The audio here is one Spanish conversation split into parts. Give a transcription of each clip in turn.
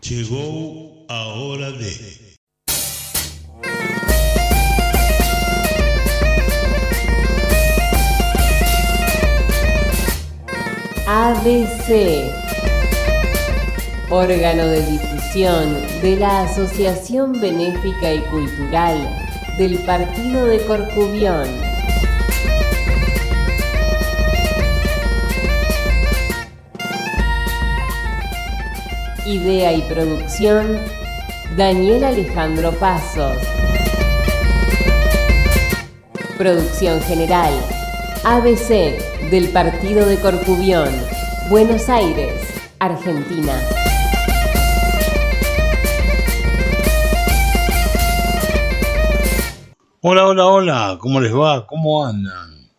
Chegou a hora de... ABC, órgano de difusión de la Asociación Benéfica y Cultural del Partido de Corcubión. Idea y producción, Daniel Alejandro Pasos. Producción general, ABC del Partido de Corcubión, Buenos Aires, Argentina. Hola, ¿cómo les va? ¿Cómo andan?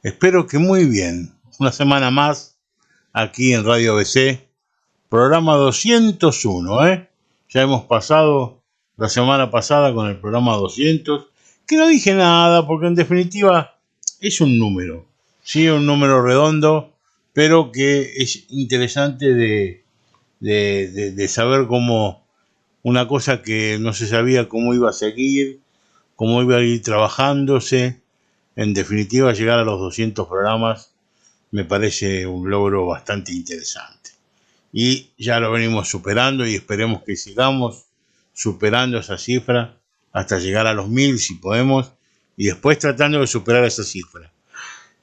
Espero que muy bien. Una semana más aquí en Radio ABC, programa 201, Ya hemos pasado la semana pasada con el programa 200, que no dije nada porque en definitiva es un número, sí, un número redondo, pero que es interesante de saber cómo una cosa que no se sabía cómo iba a seguir, cómo iba a ir trabajándose. En definitiva, llegar a los 200 programas me parece un logro bastante interesante. Y ya lo venimos superando y esperemos que sigamos superando esa cifra hasta llegar a los 1000 si podemos, y después tratando de superar esa cifra.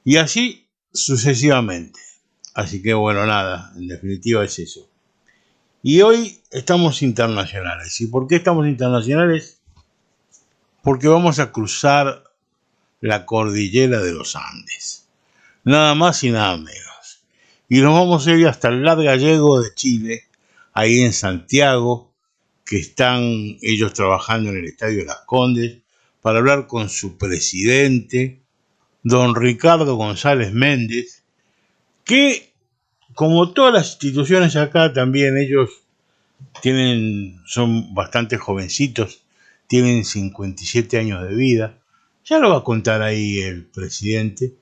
Y así sucesivamente. Así que bueno, nada, en definitiva es eso. Y hoy estamos internacionales. ¿Y por qué estamos internacionales? Porque vamos a cruzar la cordillera de los Andes. Nada más y nada menos. Y nos vamos a ir hasta el Lar Gallego de Chile, ahí en Santiago, que están ellos trabajando en el Estadio Las Condes, para hablar con su presidente, don Ricardo González Méndez, que, como todas las instituciones acá, también ellos son bastante jovencitos, tienen 57 años de vida. Ya lo va a contar ahí el presidente.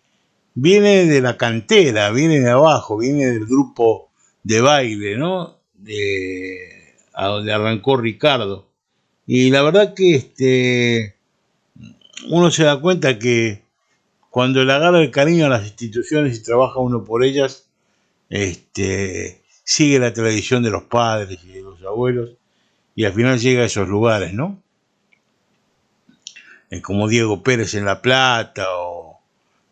Viene de la cantera, viene de abajo, viene del grupo de baile, ¿no? A donde arrancó Ricardo. Y la verdad que uno se da cuenta que cuando le agarra el cariño a las instituciones y trabaja uno por ellas, sigue la tradición de los padres y de los abuelos y al final llega a esos lugares, ¿no? Como Diego Pérez en La Plata o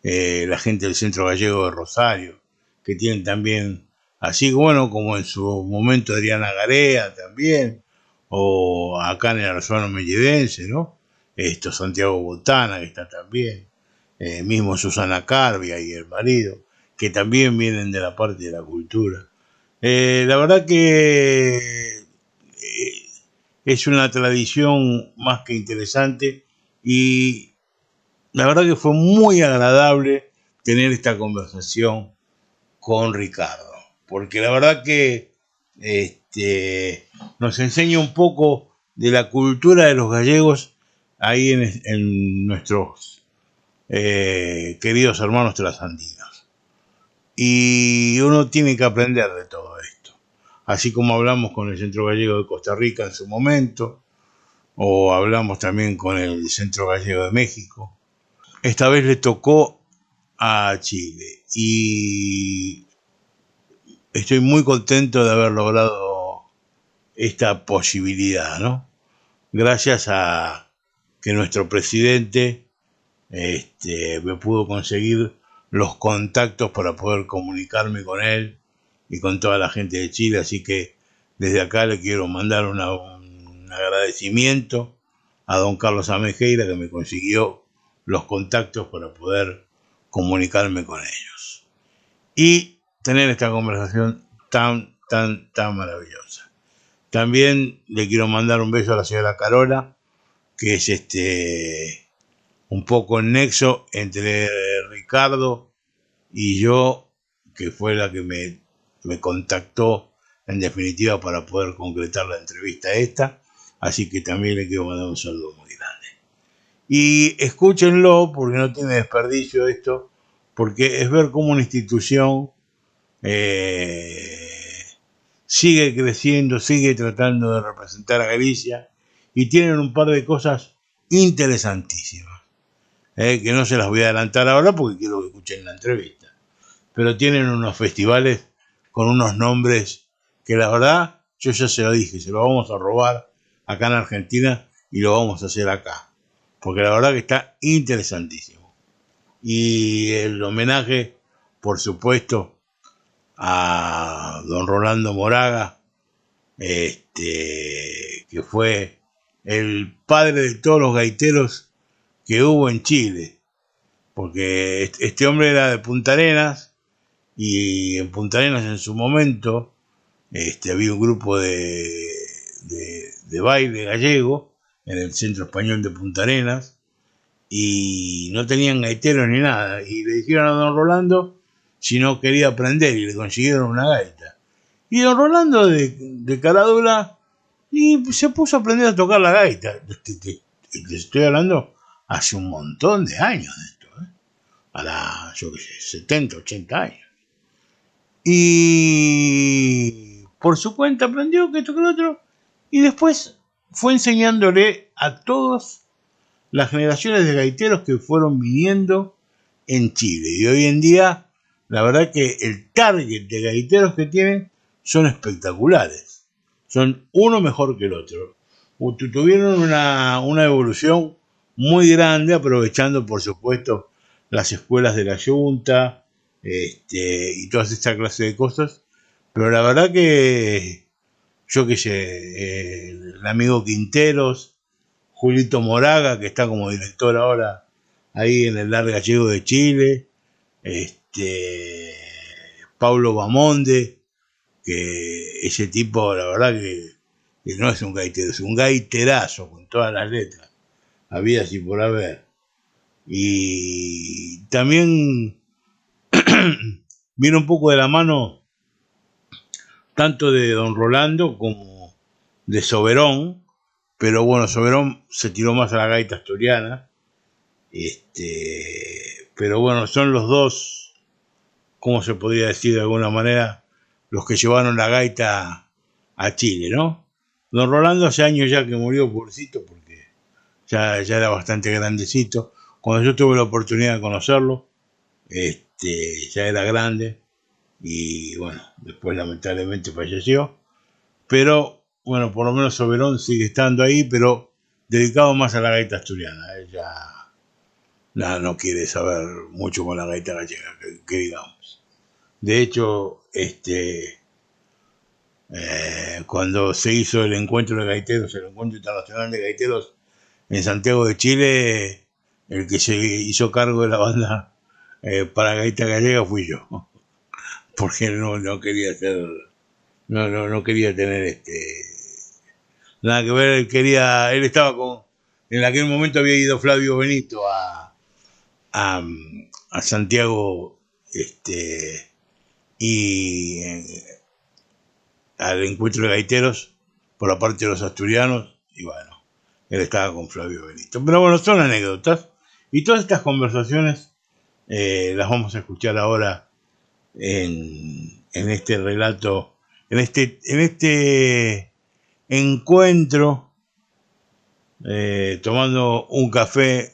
la gente del Centro Gallego de Rosario, que tienen también, así bueno como en su momento Adriana Garea también, o acá en el Arzobispo Mellidense, ¿no? Santiago Botana, que está también, mismo Susana Carbia y el marido, que también vienen de la parte de la cultura. La verdad que es una tradición más que interesante y la verdad que fue muy agradable tener esta conversación con Ricardo, porque la verdad que nos enseña un poco de la cultura de los gallegos ahí en nuestros queridos hermanos trasandinos. Y uno tiene que aprender de todo esto, así como hablamos con el Centro Gallego de Costa Rica en su momento, o hablamos también con el Centro Gallego de México. Esta vez le tocó a Chile y estoy muy contento de haber logrado esta posibilidad, ¿no? Gracias a que nuestro presidente me pudo conseguir los contactos para poder comunicarme con él y con toda la gente de Chile, así que desde acá le quiero mandar un agradecimiento a don Carlos Amejeira, que me consiguió los contactos para poder comunicarme con ellos y tener esta conversación tan maravillosa. También le quiero mandar un beso a la señora Carola, que es un poco el nexo entre Ricardo y yo, que fue la que me contactó en definitiva para poder concretar la entrevista esta, así que también le quiero mandar un saludo muy grande. Y escúchenlo porque no tiene desperdicio esto, porque es ver cómo una institución sigue creciendo, sigue tratando de representar a Galicia y tienen un par de cosas interesantísimas, que no se las voy a adelantar ahora porque quiero que escuchen la entrevista, pero tienen unos festivales con unos nombres que la verdad, yo ya se lo dije, se lo vamos a robar acá en Argentina y lo vamos a hacer acá, porque la verdad que está interesantísimo. Y el homenaje, por supuesto, a don Rolando Moraga, que fue el padre de todos los gaiteros que hubo en Chile, porque este hombre era de Punta Arenas, y en Punta Arenas en su momento había un grupo de baile gallego en el Centro Español de Punta Arenas, y no tenían gaiteros ni nada, y le dijeron a don Rolando si no quería aprender, y le consiguieron una gaita. Y don Rolando de caradura y se puso a aprender a tocar la gaita. Te estoy hablando hace un montón de años de esto, yo qué sé, 70, 80 años. Y por su cuenta aprendió que esto que lo otro, y después fue enseñándole a todas las generaciones de gaiteros que fueron viniendo en Chile. Y hoy en día, la verdad que el target de gaiteros que tienen son espectaculares. Son uno mejor que el otro. Tuvieron una evolución muy grande, aprovechando, por supuesto, las escuelas de la Junta, y todas esta clase de cosas. Pero la verdad que, yo qué sé, el amigo Quinteros, Julito Moraga, que está como director ahora ahí en el Lar Gallego de Chile, Paulo Bamonde, que ese tipo, la verdad que no es un gaitero, es un gaiterazo con todas las letras, había así por haber. Y también viene un poco de la mano tanto de don Rolando como de Soberón, pero bueno, Soberón se tiró más a la gaita asturiana, pero bueno, son los dos, ¿cómo se podría decir de alguna manera?, los que llevaron la gaita a Chile, ¿no? Don Rolando hace años ya que murió, pobrecito, porque ya era bastante grandecito. Cuando yo tuve la oportunidad de conocerlo, ya era grande, y bueno, después lamentablemente falleció. Pero bueno, por lo menos Soberón sigue estando ahí, pero dedicado más a la gaita asturiana. Él ya no quiere saber mucho con la gaita gallega, que digamos. De hecho, cuando se hizo el encuentro de gaiteros, el encuentro internacional de gaiteros en Santiago de Chile, el que se hizo cargo de la banda para gaita gallega fui yo, porque no quería hacer, no quería tener nada que ver. Él estaba en aquel momento había ido Flavio Benito a Santiago, y al encuentro de gaiteros por la parte de los asturianos, y bueno, él estaba con Flavio Benito. Pero bueno, son anécdotas, y todas estas conversaciones las vamos a escuchar ahora en este relato, en este encuentro, tomando un café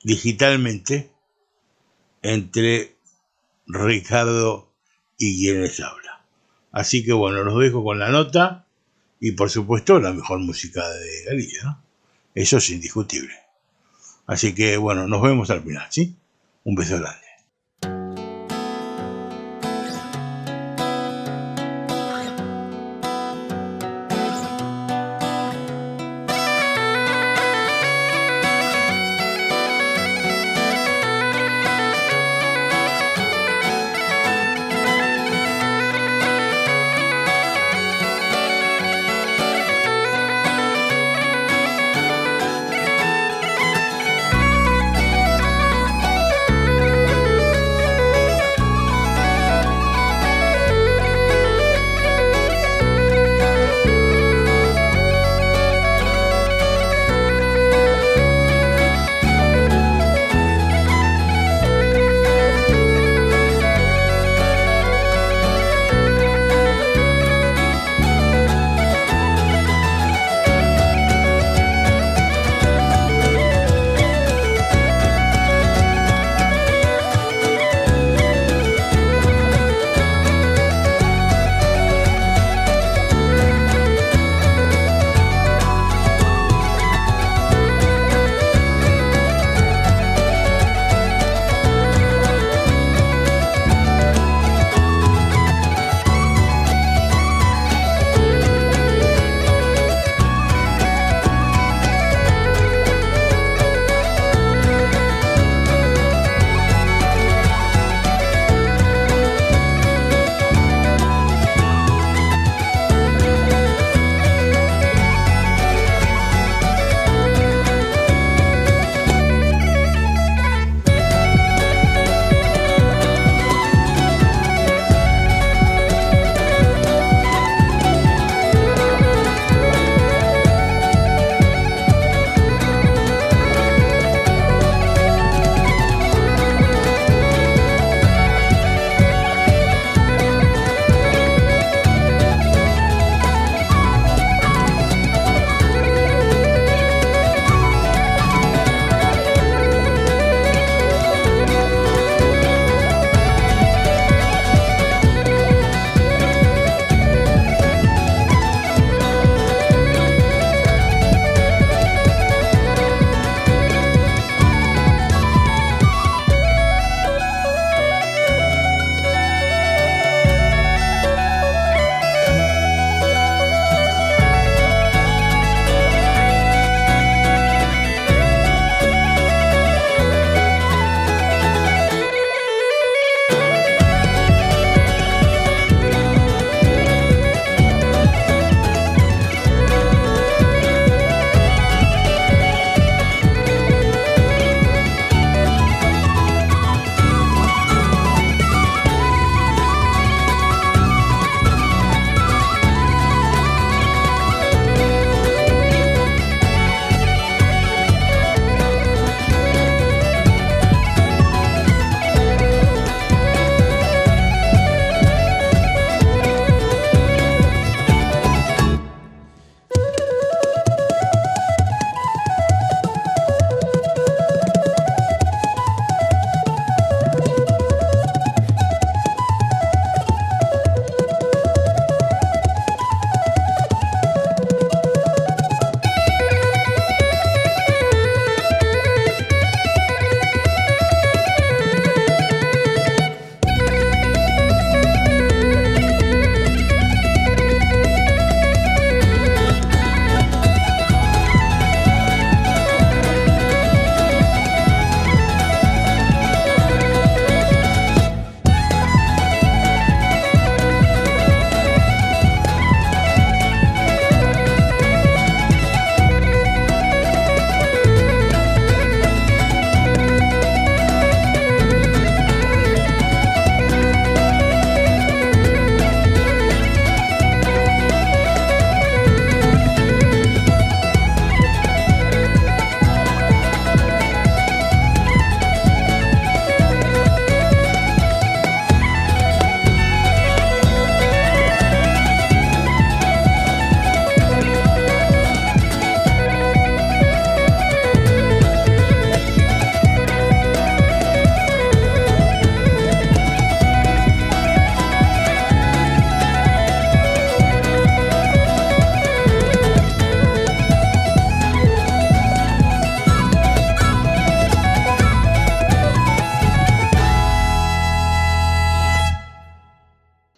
digitalmente entre Ricardo y quien les habla. Así que bueno, los dejo con la nota y por supuesto la mejor música de Galicia, ¿no? Eso es indiscutible. Así que bueno, nos vemos al final, ¿sí? Un beso grande.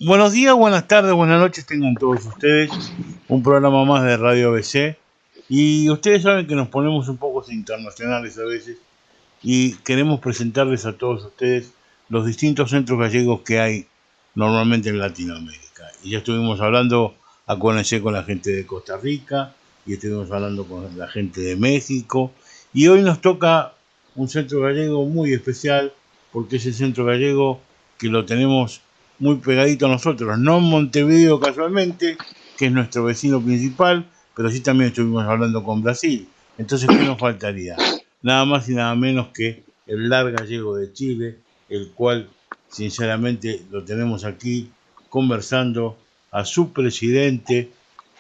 Buenos días, buenas tardes, buenas noches tengan todos ustedes. Un programa más de Radio ABC. Y ustedes saben que nos ponemos un poco internacionales a veces y queremos presentarles a todos ustedes los distintos centros gallegos que hay normalmente en Latinoamérica. Y ya estuvimos hablando, acuérdense, con la gente de Costa Rica y estuvimos hablando con la gente de México. Y hoy nos toca un centro gallego muy especial porque es el centro gallego que lo tenemos muy pegadito a nosotros, no en Montevideo casualmente, que es nuestro vecino principal, pero sí también estuvimos hablando con Brasil. Entonces, ¿qué nos faltaría? Nada más y nada menos que el Lar Gallego de Chile, el cual sinceramente lo tenemos aquí conversando a su presidente,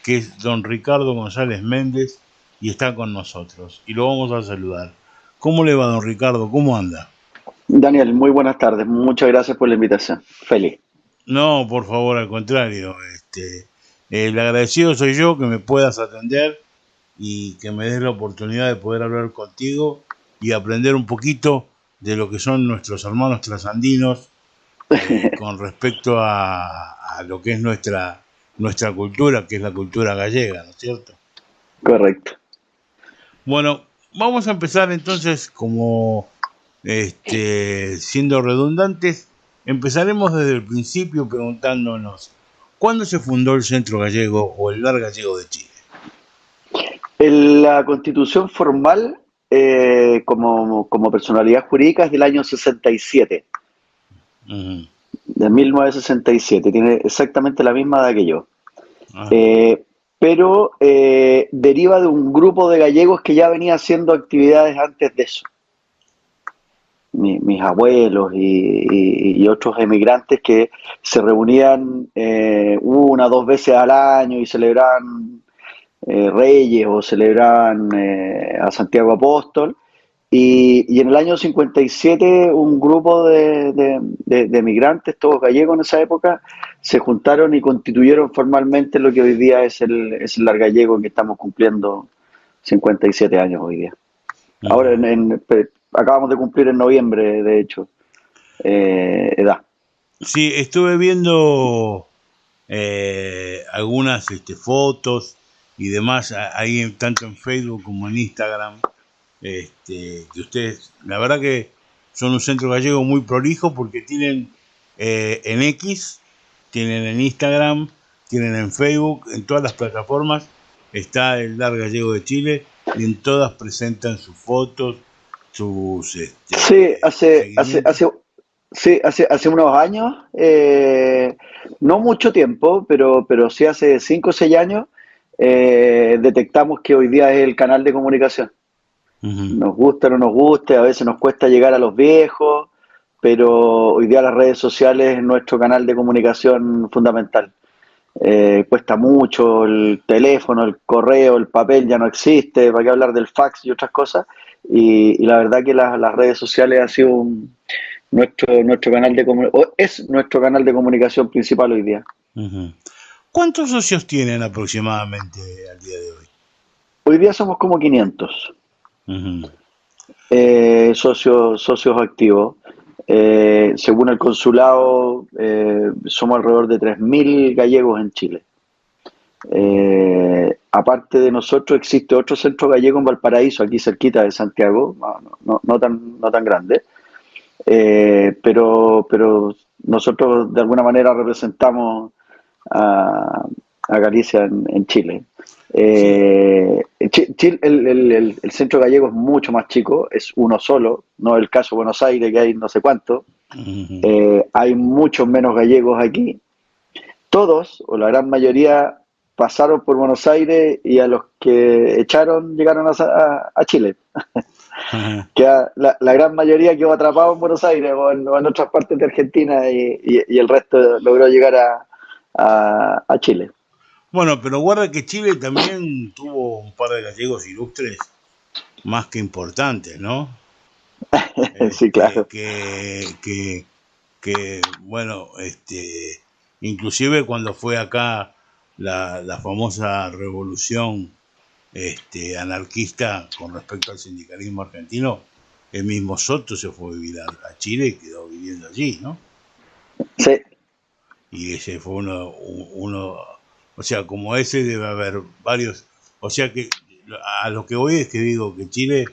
que es don Ricardo González Méndez, y está con nosotros. Y lo vamos a saludar. ¿Cómo le va, don Ricardo? ¿Cómo anda? Daniel, muy buenas tardes. Muchas gracias por la invitación. Feliz. No, por favor, al contrario. El agradecido soy yo que me puedas atender y que me des la oportunidad de poder hablar contigo y aprender un poquito de lo que son nuestros hermanos trasandinos con respecto a lo que es nuestra cultura, que es la cultura gallega, ¿no es cierto? Correcto. Bueno, vamos a empezar entonces como siendo redundantes, empezaremos desde el principio preguntándonos ¿cuándo se fundó el Centro Gallego o el Lar Gallego de Chile? La constitución formal como personalidad jurídica es del año 67, Uh-huh. de 1967. Tiene exactamente la misma edad que yo. Ah, Pero deriva de un grupo de gallegos que ya venía haciendo actividades antes de eso. Mis abuelos y otros emigrantes que se reunían una o dos veces al año y celebraban Reyes o celebraban a Santiago Apóstol. Y en el año 57 un grupo de migrantes, todos gallegos en esa época, se juntaron y constituyeron formalmente lo que hoy día es el Lar Gallego, que estamos cumpliendo 57 años hoy día. Ahora uh-huh. acabamos de cumplir en noviembre, de hecho, edad. Sí, estuve viendo algunas fotos y demás ahí tanto en Facebook como en Instagram, que ustedes, la verdad que son un centro gallego muy prolijo porque tienen en X, tienen en Instagram, tienen en Facebook, en todas las plataformas está el Lar Gallego de Chile y en todas presentan sus fotos, sus Sí, seguimientos. hace unos años, no mucho tiempo, pero sí hace 5 o 6 años, detectamos que hoy día es el canal de comunicación. Uh-huh. Nos gusta o no nos guste, a veces nos cuesta llegar a los viejos, pero hoy día las redes sociales es nuestro canal de comunicación fundamental. Cuesta mucho, el teléfono, el correo, el papel ya no existe, para qué hablar del fax y otras cosas. Y la verdad que las redes sociales ha sido nuestro canal es nuestro canal de comunicación principal hoy día. Uh-huh. ¿Cuántos socios tienen aproximadamente al día de hoy? Hoy día somos como 500 Uh-huh. socios activos. Según el consulado, somos alrededor de 3.000 gallegos en Chile. Aparte de nosotros, existe otro centro gallego en Valparaíso, aquí cerquita de Santiago, no tan grande, pero nosotros de alguna manera representamos a Galicia en Chile. Sí. El centro gallego es mucho más chico, es uno solo, no el caso de Buenos Aires, que hay no sé cuánto. Uh-huh. Hay muchos menos gallegos aquí. Todos, o la gran mayoría, pasaron por Buenos Aires y a los que echaron llegaron a Chile. Uh-huh. Que la gran mayoría quedó atrapado en Buenos Aires o en otras partes de Argentina y el resto logró llegar a Chile. Bueno, pero guarda que Chile también tuvo un par de gallegos ilustres más que importantes, ¿no? Sí, Este, claro. bueno, inclusive cuando fue acá la famosa revolución anarquista con respecto al sindicalismo argentino, el mismo Soto se fue a vivir a Chile y quedó viviendo allí, ¿no? Sí, y ese fue o sea, como ese debe haber varios, o sea que a lo que voy es que digo que Chile,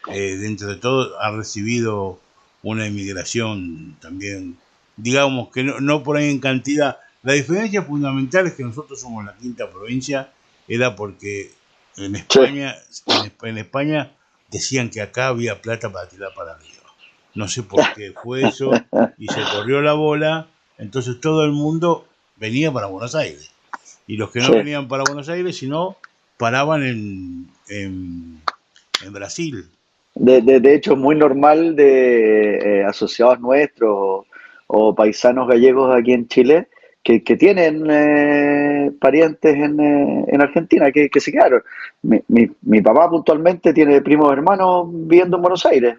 dentro de todo, ha recibido una inmigración también, digamos que no por ahí en cantidad. La diferencia fundamental es que nosotros somos la quinta provincia, era porque en Sí. España, en España decían que acá había plata para tirar para arriba. No sé por qué fue eso, y se corrió la bola, entonces todo el mundo venía para Buenos Aires. Y los que no Sí. venían para Buenos Aires, sino paraban en Brasil. De hecho, es muy normal de asociados nuestros o paisanos gallegos aquí en Chile que tienen parientes en Argentina que se quedaron. Mi papá puntualmente tiene primos hermanos viviendo en Buenos Aires.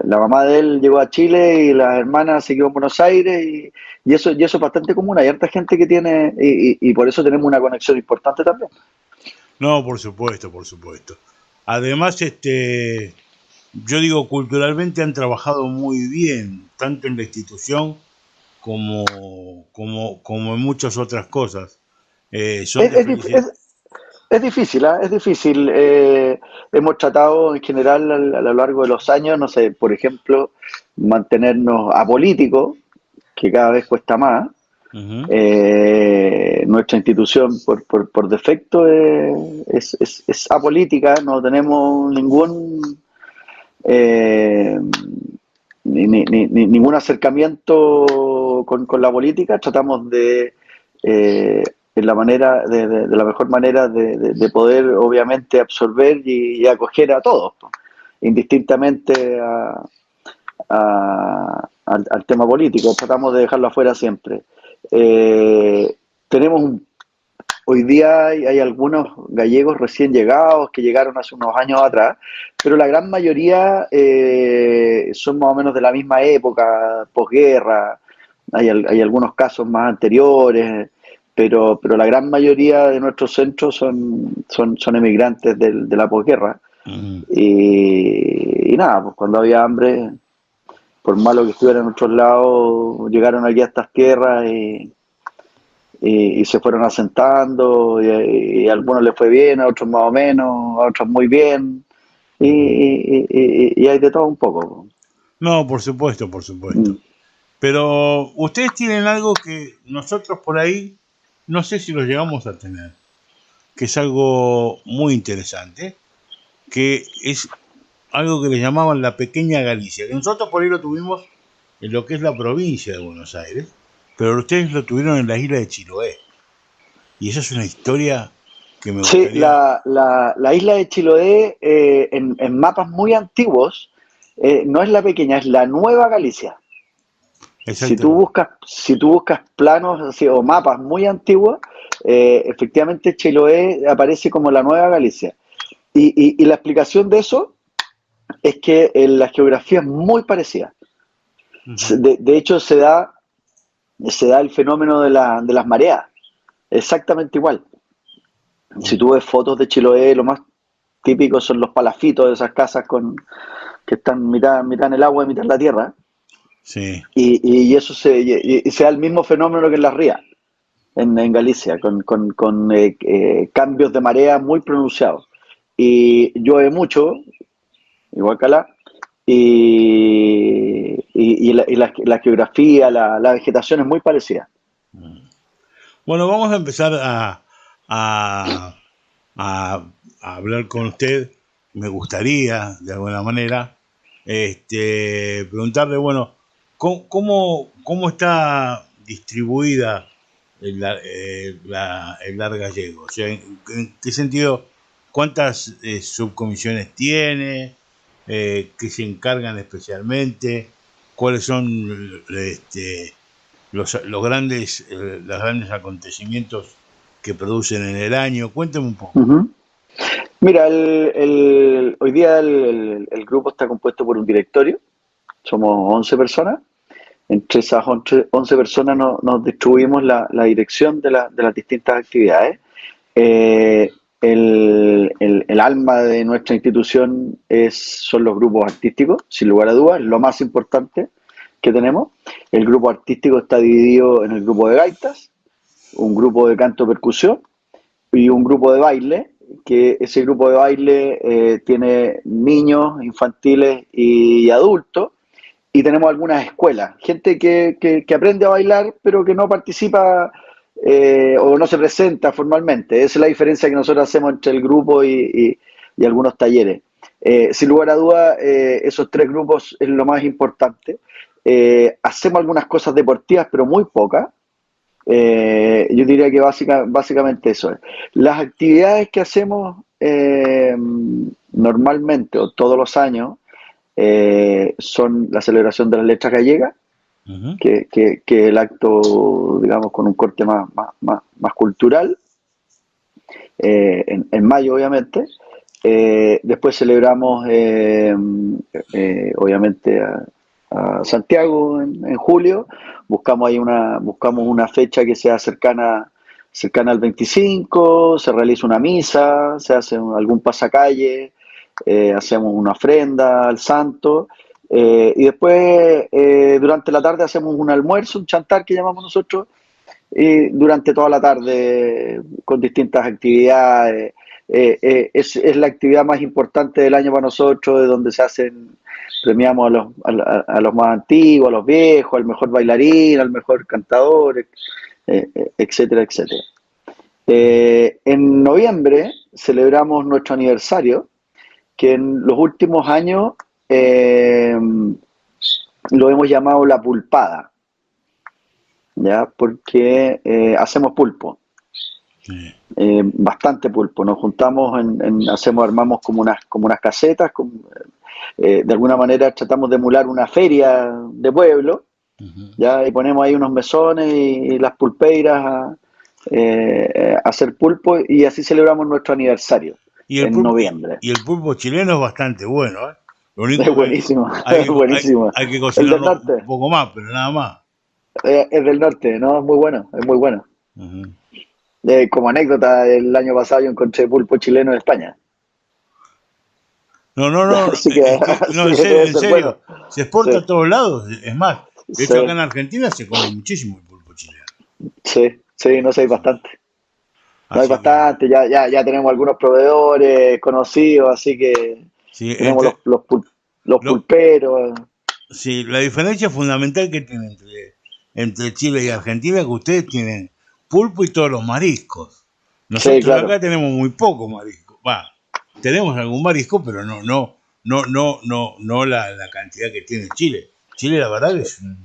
La mamá de él llegó a Chile y las hermanas siguió en Buenos Aires y eso es bastante común. Hay harta gente que tiene y por eso tenemos una conexión importante también. No, por supuesto, por supuesto. Además, yo digo, culturalmente han trabajado muy bien, tanto en la institución como en muchas otras cosas. Son Es, de es, dif- felicidad. es difícil, ¿ah? Es difícil. Hemos tratado en general a lo largo de los años, no sé, por ejemplo, mantenernos apolíticos, que cada vez cuesta más. Ujú. Nuestra institución por defecto es apolítica, no tenemos eh, ningún acercamiento con la política, tratamos eh, en la manera, de la mejor manera de poder obviamente absorber y acoger a todos, ¿no? Indistintamente al tema político, tratamos de dejarlo afuera siempre. Eh, tenemos Hoy día hay algunos gallegos recién llegados que llegaron hace unos años atrás, pero la gran mayoría son más o menos de la misma época, posguerra. Hay algunos casos más anteriores, pero la gran mayoría de nuestros centros son emigrantes de la posguerra. Ujú. Y nada, pues cuando había hambre, por malo que estuvieran en otros lados, llegaron aquí a estas tierras y se fueron asentando y a algunos les fue bien, a otros más o menos, a otros muy bien y hay de todo un poco. No, por supuesto, por Mm. supuesto. Pero ustedes tienen algo que nosotros por ahí, no sé si lo llegamos a tener, que es algo muy interesante, que es algo que le llamaban la pequeña Galicia, que nosotros por ahí lo tuvimos en lo que es la provincia de Buenos Aires, pero ustedes lo tuvieron en la isla de Chiloé. Y esa es una historia que me Sí, gustaría... la isla de Chiloé en mapas muy antiguos no es la pequeña, es la Nueva Galicia. Exactamente. Si tú buscas planos así, o mapas muy antiguos, efectivamente Chiloé aparece como la Nueva Galicia. Y la explicación de eso es que la geografía es muy parecida. Ujú. De hecho, se da el fenómeno de las mareas, exactamente igual. Si tú ves fotos de Chiloé, lo más típico son los palafitos de esas casas que están mitad en el agua y mitad en la tierra. Sí. Y eso se da el mismo fenómeno que en las rías, en Galicia, con cambios de marea muy pronunciados. Y llueve mucho, igual que acá, y la geografía, la vegetación es muy parecida. Bueno, vamos a empezar a, a- a hablar con usted. Me gustaría, de alguna manera, preguntarle, bueno, cómo está distribuida el LAR gallego? O sea, ¿en qué sentido, cuántas subcomisiones tiene? ¿Qué se encargan especialmente? ¿Cuáles son los grandes acontecimientos que producen en el año? Cuénteme un poco. Ujú. Mira, hoy día el grupo está compuesto por un directorio, somos 11 personas. Entre esas 11 personas nos distribuimos la dirección de las distintas actividades. Eh, el alma de nuestra institución son los grupos artísticos, sin lugar a dudas, lo más importante. que tenemos. El grupo artístico está dividido en el grupo de gaitas, un grupo de canto percusión y un grupo de baile, que ese grupo de baile tiene niños, infantiles y adultos, y tenemos algunas escuelas, gente que aprende a bailar pero que no participa o no se presenta formalmente. Esa es la diferencia que nosotros hacemos entre el grupo y algunos talleres. Sin lugar a dudas, esos tres grupos es lo más importante. Hacemos algunas cosas deportivas, pero muy pocas. Yo diría que básicamente eso es. Las actividades que hacemos normalmente o todos los años son la celebración de las letras gallegas, Ujú. que es el acto, digamos, con un corte más cultural, en mayo, obviamente. Después celebramos, obviamente, a Santiago en julio. Buscamos una fecha que sea cercana al 25, se realiza una misa, se hace algún pasacalle, hacemos una ofrenda al santo, y después durante la tarde hacemos un almuerzo, un chantar que llamamos nosotros, y durante toda la tarde con distintas actividades. Es la actividad más importante del año para nosotros, de donde premiamos a los más antiguos, a los viejos, al mejor bailarín, al mejor cantador, etcétera, etcétera. En noviembre celebramos nuestro aniversario, que en los últimos años lo hemos llamado la pulpada, ¿ya? Porque hacemos pulpo. Sí. Bastante pulpo. Nos juntamos, armamos como unas casetas, de alguna manera tratamos de emular una feria de pueblo, Ujú. ¿ya? Y ponemos ahí unos mesones y las pulpeiras a hacer pulpo, y así celebramos nuestro aniversario Y el en pulpo, noviembre. y el pulpo chileno es bastante bueno, ¿eh? Lo único Es que buenísimo, hay es buenísimo. hay que El del cocinarlo un norte, poco más, pero nada más. es del norte, ¿no? Es muy bueno, es muy bueno. Ujú. Como anécdota, el año pasado yo encontré pulpo chileno en España. No, no, no, Así que, no, así que debe en ser bueno. serio, se exporta Sí, a todos lados. Es más, de hecho acá sí, en Argentina se come muchísimo el pulpo chileno. sí, no sé, hay bastante. No hay Así que, bastante, ya tenemos algunos proveedores conocidos, así que sí, tenemos los lo, pulperos. sí, la diferencia fundamental que tiene entre Chile y Argentina es que ustedes tienen pulpo y todos los mariscos. Sí, Nosotros claro. acá tenemos muy poco marisco. Va, tenemos algún marisco, pero no la cantidad que tiene Chile. Chile, la verdad, que es un...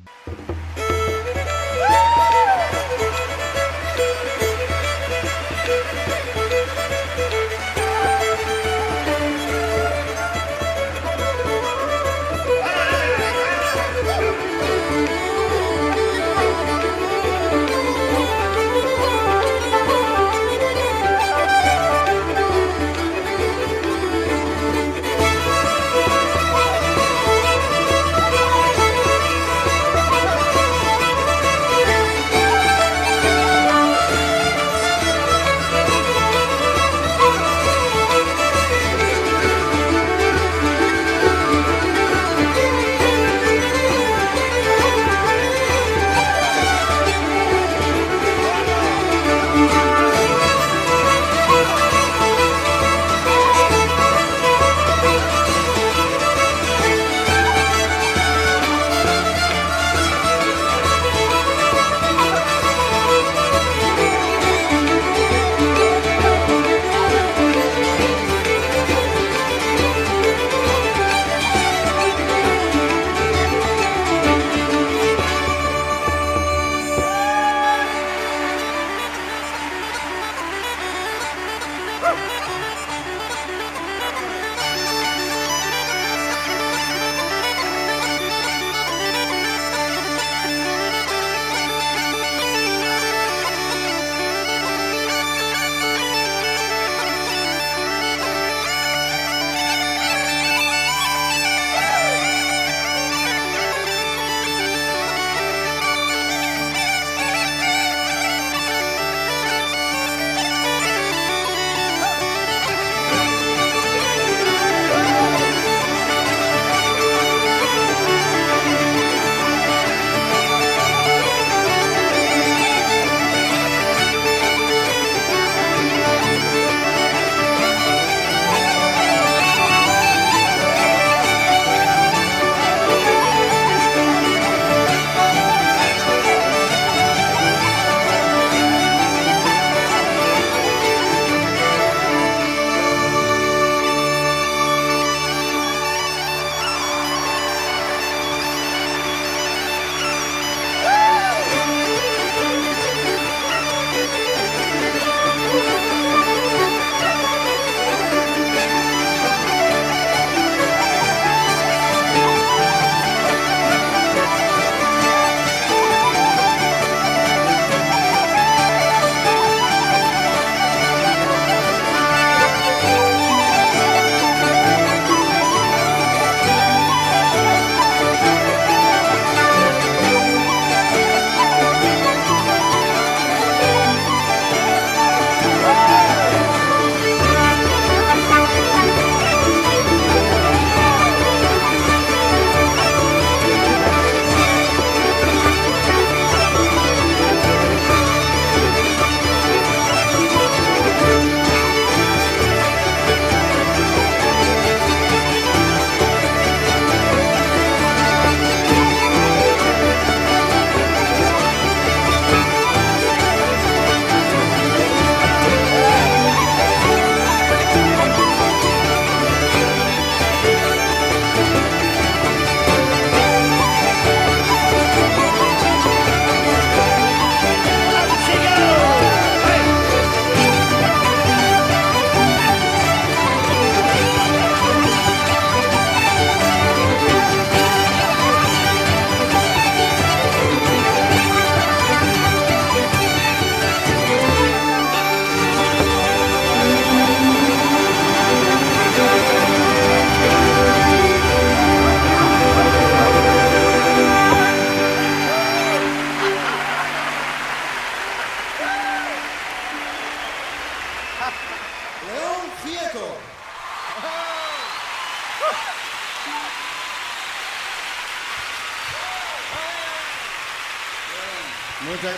Muchas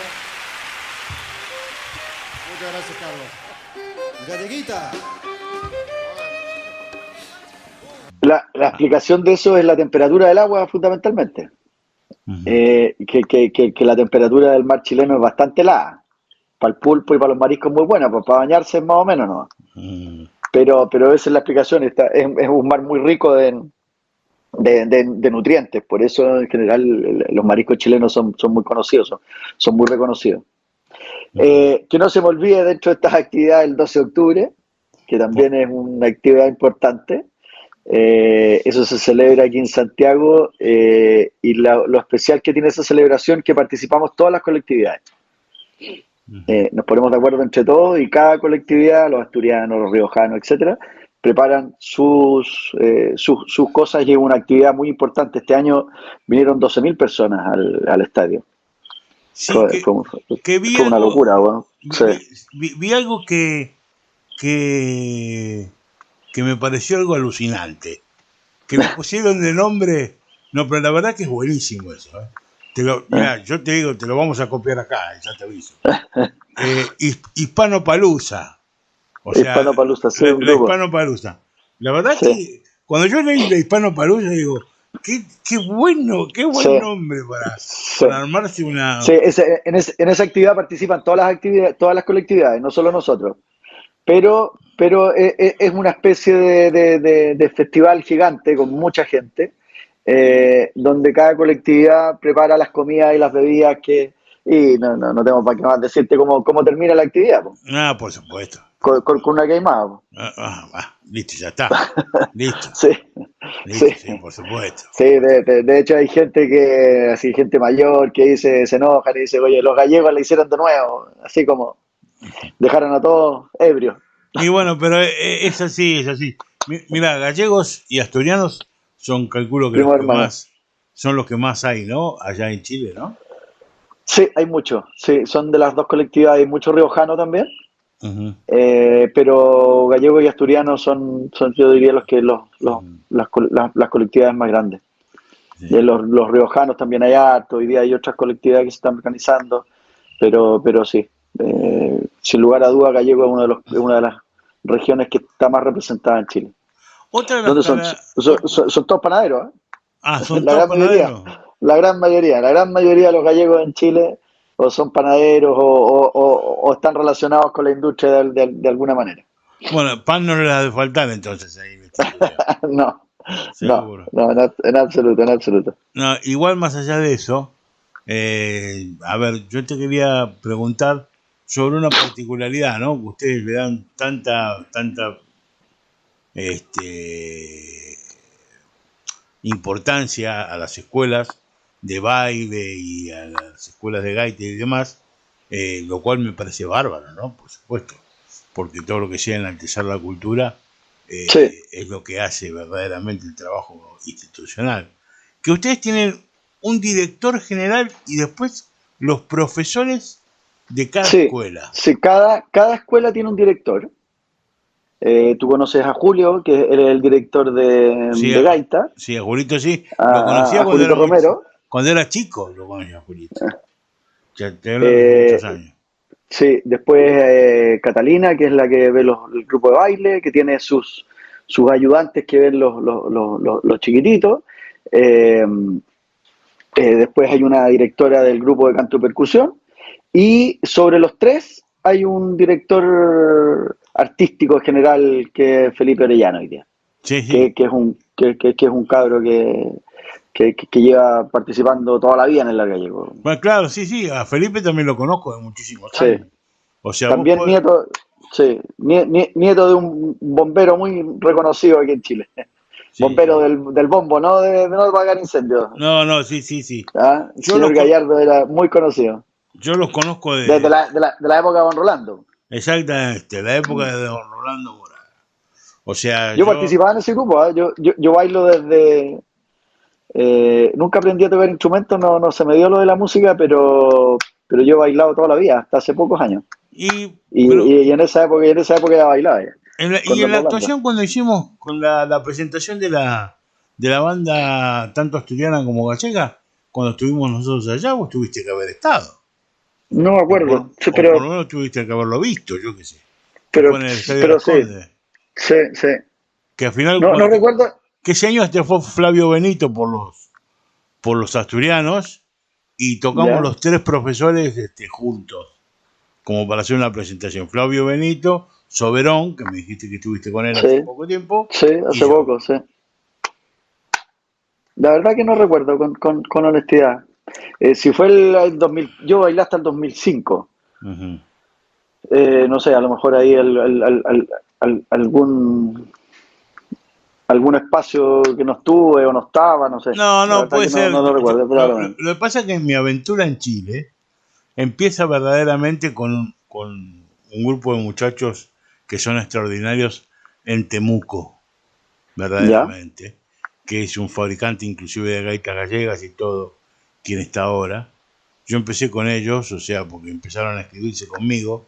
gracias, Carlos. Galleguita. La explicación de eso es la temperatura del agua, fundamentalmente. Ujú. Que la temperatura del mar chileno es bastante helada. Para el pulpo y para los mariscos muy buena, pues para bañarse es más o menos, ¿no? Mm. Pero esa es la explicación. Es un mar muy rico de nutrientes. Por eso, en general, los mariscos chilenos son muy conocidos, son muy reconocidos. Que no se me olvide dentro de estas actividades el 12 de octubre, que también es una actividad importante. Eso se celebra aquí en Santiago y lo especial que tiene esa celebración es que participamos todas las colectividades. Nos ponemos de acuerdo entre todos y cada colectividad, los asturianos, los riojanos, etcétera, preparan sus cosas y es una actividad muy importante. Este año vinieron 12.000 personas al estadio. Sí, Fue vi una algo, locura, bueno. Sí. vi algo que me pareció algo alucinante. Que le pusieron de nombre. No, pero la verdad que es buenísimo eso. Mirá, yo te digo, te lo vamos a copiar acá, ya te aviso. Hispanopalusa. O sea, Hispanopalusa, sí, un la grupo. Hispanopalusa. La verdad Sí. que cuando yo leí la Hispanopalusa digo, qué buen Sí. nombre Sí. para armarse una. Sí, en esa actividad participan todas las colectividades, no solo nosotros. Pero es una especie de festival gigante con mucha gente, donde cada colectividad prepara las comidas y las bebidas y no tengo para qué más decirte cómo termina la actividad, po. Ah, por supuesto. Con una queimada, po. Listo, ya está. Listo. Sí, Listo, sí. sí, por supuesto. Sí, de hecho hay gente mayor que se enoja y dice, oye, los gallegos la hicieron de nuevo, así como dejaron a todos ebrios. Y bueno, pero es así, es así. Mira, gallegos y asturianos calculo que Primo hermano. son los que más hay, ¿no? Allá en Chile, ¿no? Sí, hay muchos, sí, son de las dos colectividades, hay mucho riojano también, Ujú. pero gallegos y asturianos son yo diría las colectividades más grandes. Sí. Los riojanos también hay harto, hoy día hay otras colectividades que se están organizando, pero sí, sin lugar a duda Gallego es una de las regiones que está más representada en Chile. Otra de las ¿Dónde son todos panaderos, ¿eh? son La todos gran mayoría, panaderos. la gran mayoría de los gallegos en Chile o son panaderos o están relacionados con la industria de alguna manera. Bueno, pan no les ha de faltar entonces ahí en este estudio. No, Seguro. en absoluto, en absoluto. No, igual más allá de eso, a ver, yo te quería preguntar sobre una particularidad, ¿no? Ustedes le dan tanta importancia a las escuelas de baile y a las escuelas de gaita y demás, lo cual me parece bárbaro, ¿no? Por supuesto, porque todo lo que sea enaltecer la cultura Sí. es lo que hace verdaderamente el trabajo institucional. Que ustedes tienen un director general y después los profesores de cada escuela. Sí, cada escuela tiene un director. Tú conoces a Julio, que es el director de gaita. Sí, a Julito sí. Lo conocía cuando era chico, lo conocía a Julito. Ya te hablo de muchos años. Sí, después Catalina, que es la que ve el grupo de baile, que tiene sus ayudantes que ven los chiquititos. Después hay una directora del grupo de canto y percusión. Y sobre los tres hay un director artístico general que es Felipe Orellana hoy día. Sí, sí. Que es un cabro que lleva participando toda la vida en el Gallego. Bueno, claro, sí, a Felipe también lo conozco de muchísimos años. O sea, también nieto de un bombero muy reconocido aquí en Chile. Sí, bombero sí. Del bombo, no de no apagar incendios. No, sí. ¿Ah? El señor Gallardo era muy conocido. Yo los conozco desde la época de Don Rolando. Exactamente, la época de Don Rolando Morales. O sea, yo participaba en ese grupo, ¿eh? Yo bailo desde... nunca aprendí a tocar instrumentos, no se me dio lo de la música, pero yo he bailado toda la vida, hasta hace pocos años. Y en esa época ya bailaba. Y en la actuación cuando hicimos con la presentación de la banda tanto asturiana como gallega, cuando estuvimos nosotros allá, vos tuviste que haber estado. No me acuerdo, sí, O por lo menos tuviste que haberlo visto, yo qué sé. Que fue en el Estadio de Las sí, Condes. sí, sí. Que al final, No recuerdo. que ese año fue Flavio Benito por los asturianos y tocamos Ya, los tres profesores juntos, como para hacer una presentación. Flavio Benito, Soberón, que me dijiste que estuviste con él hace sí, poco tiempo, sí, y hace yo. poco, sí. La verdad que no recuerdo con honestidad. Si fue el 2000, yo bailé hasta el 2005. Ujú. No sé, a lo mejor ahí algún espacio que no estuve o no estaba, no sé. No, La no, verdad puede que no, ser. no lo recuerdo probablemente. Lo que pasa es que mi aventura en Chile empieza verdaderamente con un grupo de muchachos que son extraordinarios en Temuco, ¿Ya? verdaderamente, que es un fabricante inclusive de gaitas gallegas y todo, quien está ahora. Yo empecé con ellos, o sea, porque empezaron a escribirse conmigo.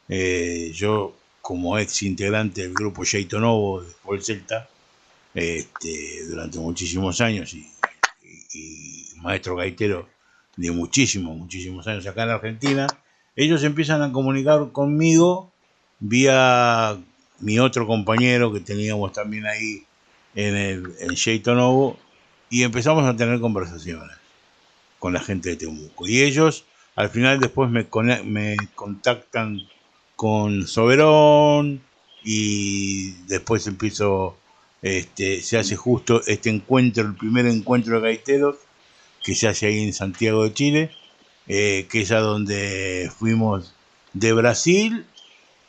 Yo, como ex integrante del grupo Jeito Novo de Paul Celta, durante muchísimos años y maestro gaitero de muchísimos años acá en Argentina, ellos empiezan a comunicar conmigo vía mi otro compañero que teníamos también ahí en Jeito Novo y empezamos a tener conversaciones con la gente de Temuco. Y ellos al final después me contactan con Soberón y después se hace justo este encuentro, el primer encuentro de gaiteros que se hace ahí en Santiago de Chile, que es a donde fuimos de Brasil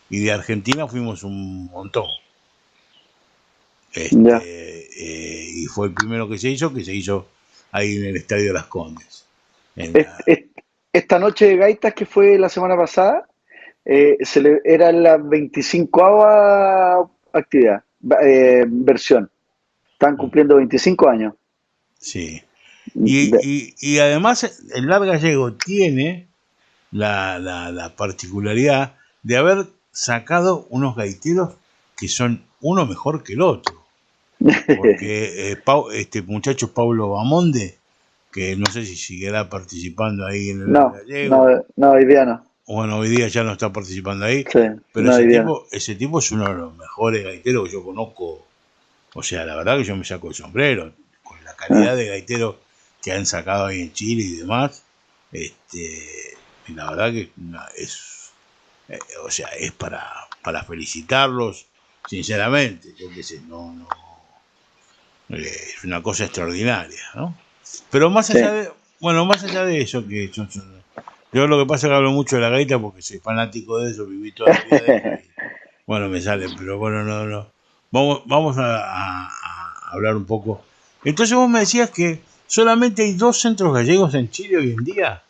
y de Argentina fuimos un montón. Ya. Y fue el primero que se hizo ahí en el Estadio de Las Condes. En Es- la, es- Esta noche de gaitas que fue la semana pasada, era la 25ª actividad, versión. Están cumpliendo 25 años. sí. De- Y además el Lar Gallego tiene la particularidad de haber sacado unos gaiteros que son uno mejor que el otro. Porque este muchacho Pablo Bamonde, que no sé si seguirá participando ahí en el Lar no, Gallego, no, hoy día no. bueno, hoy día ya no está participando ahí, Sí, pero no, hoy día no. ese tipo es uno de los mejores gaiteros que yo conozco. O sea, la verdad que yo me saco el sombrero con la Ah, calidad de gaiteros que han sacado ahí en Chile y demás. Y la verdad que o sea, es para felicitarlos, sinceramente. Yo qué sé, es una cosa extraordinaria, ¿no? Pero sí. más allá de eso, yo lo que pasa es que hablo mucho de la gaita porque soy fanático de eso, viví toda la vida de eso y bueno, me sale, pero bueno, no. Vamos a hablar un poco. Entonces vos me decías que solamente hay dos centros gallegos en Chile hoy en día.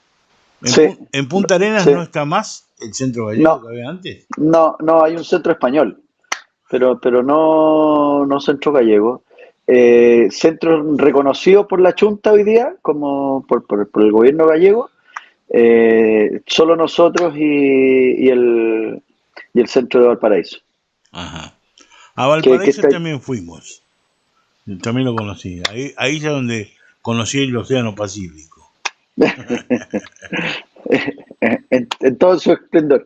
Sí, En Punta Arenas sí. no está más el centro gallego No, que había antes. no, hay un centro español, pero no centro gallego. Centro reconocido por la Chunta hoy día, como por el gobierno gallego, solo nosotros y el centro de Valparaíso. Ajá. A Que Valparaíso está también fuimos. También lo conocí. Ahí es donde conocí el Océano Pacífico. en todo su esplendor.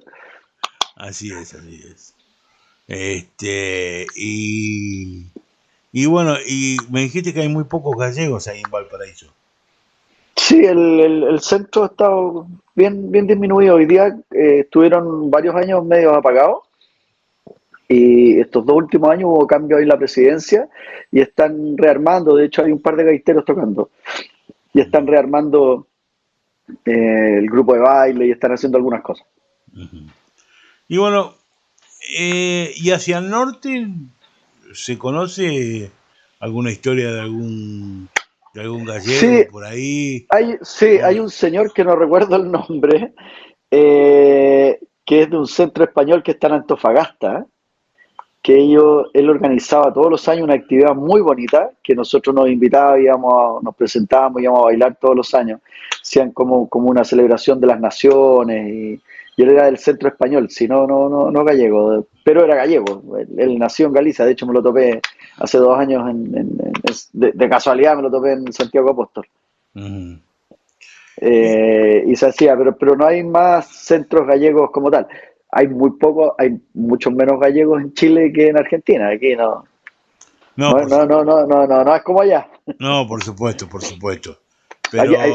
Así es, así es. Este, y bueno, y me dijiste que hay muy pocos gallegos ahí en Valparaíso. Sí, el centro ha estado bien disminuido. Hoy día estuvieron varios años medio apagados y estos 2 últimos años hubo cambio ahí en la presidencia y están rearmando. De hecho, hay un par de gaiteros tocando y están rearmando el grupo de baile y están haciendo algunas cosas. Y bueno, y hacia el norte se conoce alguna historia de algún Sí, gallego por ahí. hay un señor que no recuerdo el nombre, que es de un centro español que está en Antofagasta, que él organizaba todos los años una actividad muy bonita, que nosotros nos invitábamos, nos presentábamos, íbamos a bailar todos los años, hacían como una celebración de las naciones, y él era del centro español, si no gallego, pero era gallego, él nació en Galicia, de hecho me lo topé hace 2 años, de casualidad me lo topé en Santiago Apóstol. Ujú. Y se hacía, pero no hay más centros gallegos como tal. Hay muy poco, hay muchos menos gallegos en Chile que en Argentina. Aquí no, No, no, por, no, no, no, no, no, no es como allá. no, por supuesto, por supuesto. Aquí hay,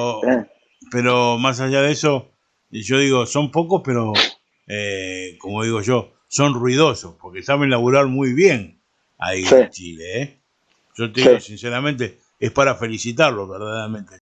Pero más allá de eso, yo digo, son pocos, pero como digo yo, son ruidosos, porque saben laburar muy bien ahí sí, en Chile, ¿eh? Yo te digo sí. sinceramente, es para felicitarlos verdaderamente.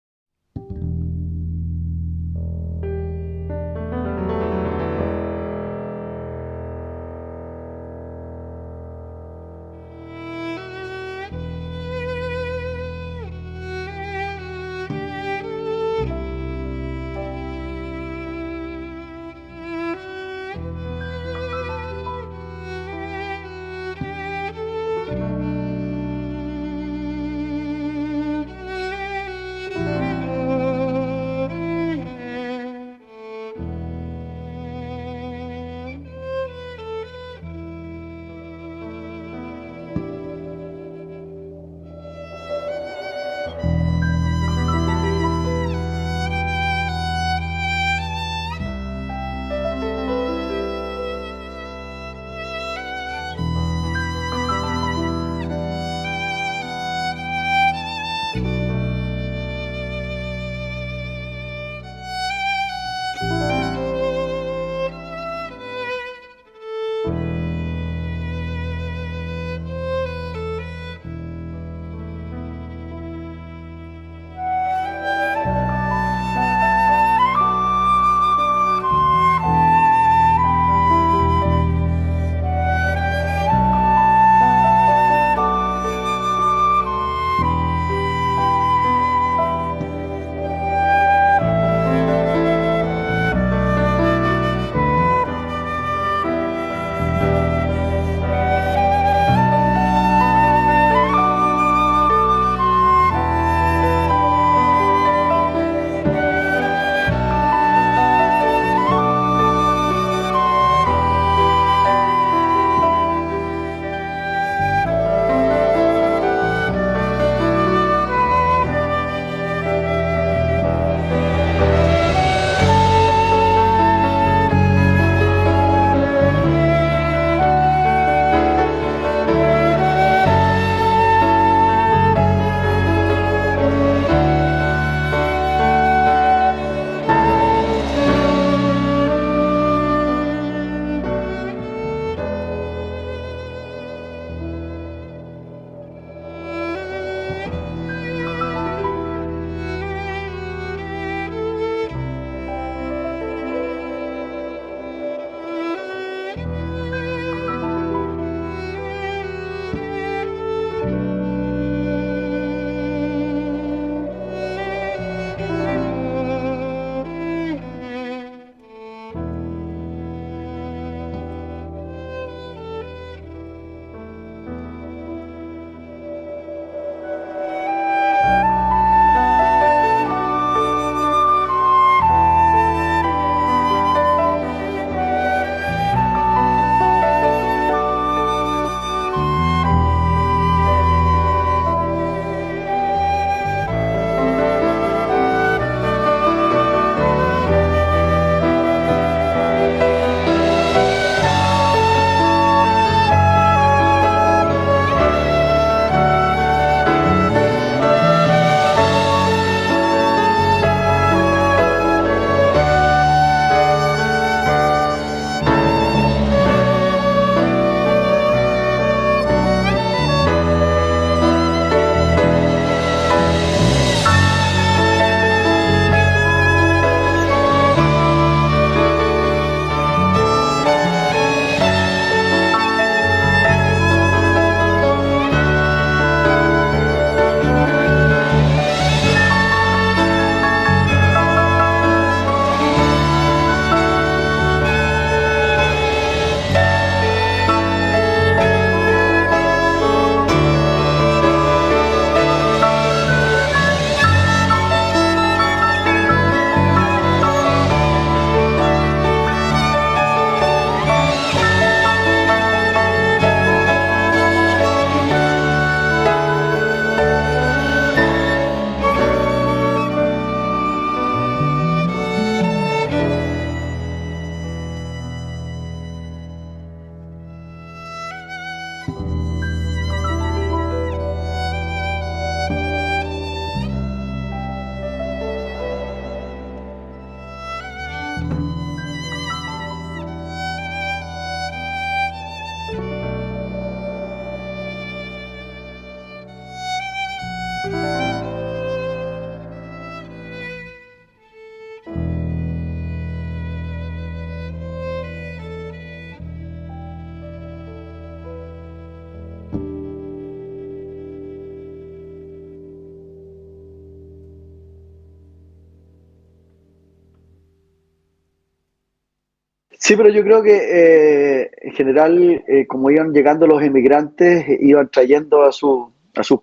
Sí, pero yo creo que en general, como iban llegando los inmigrantes, iban trayendo a sus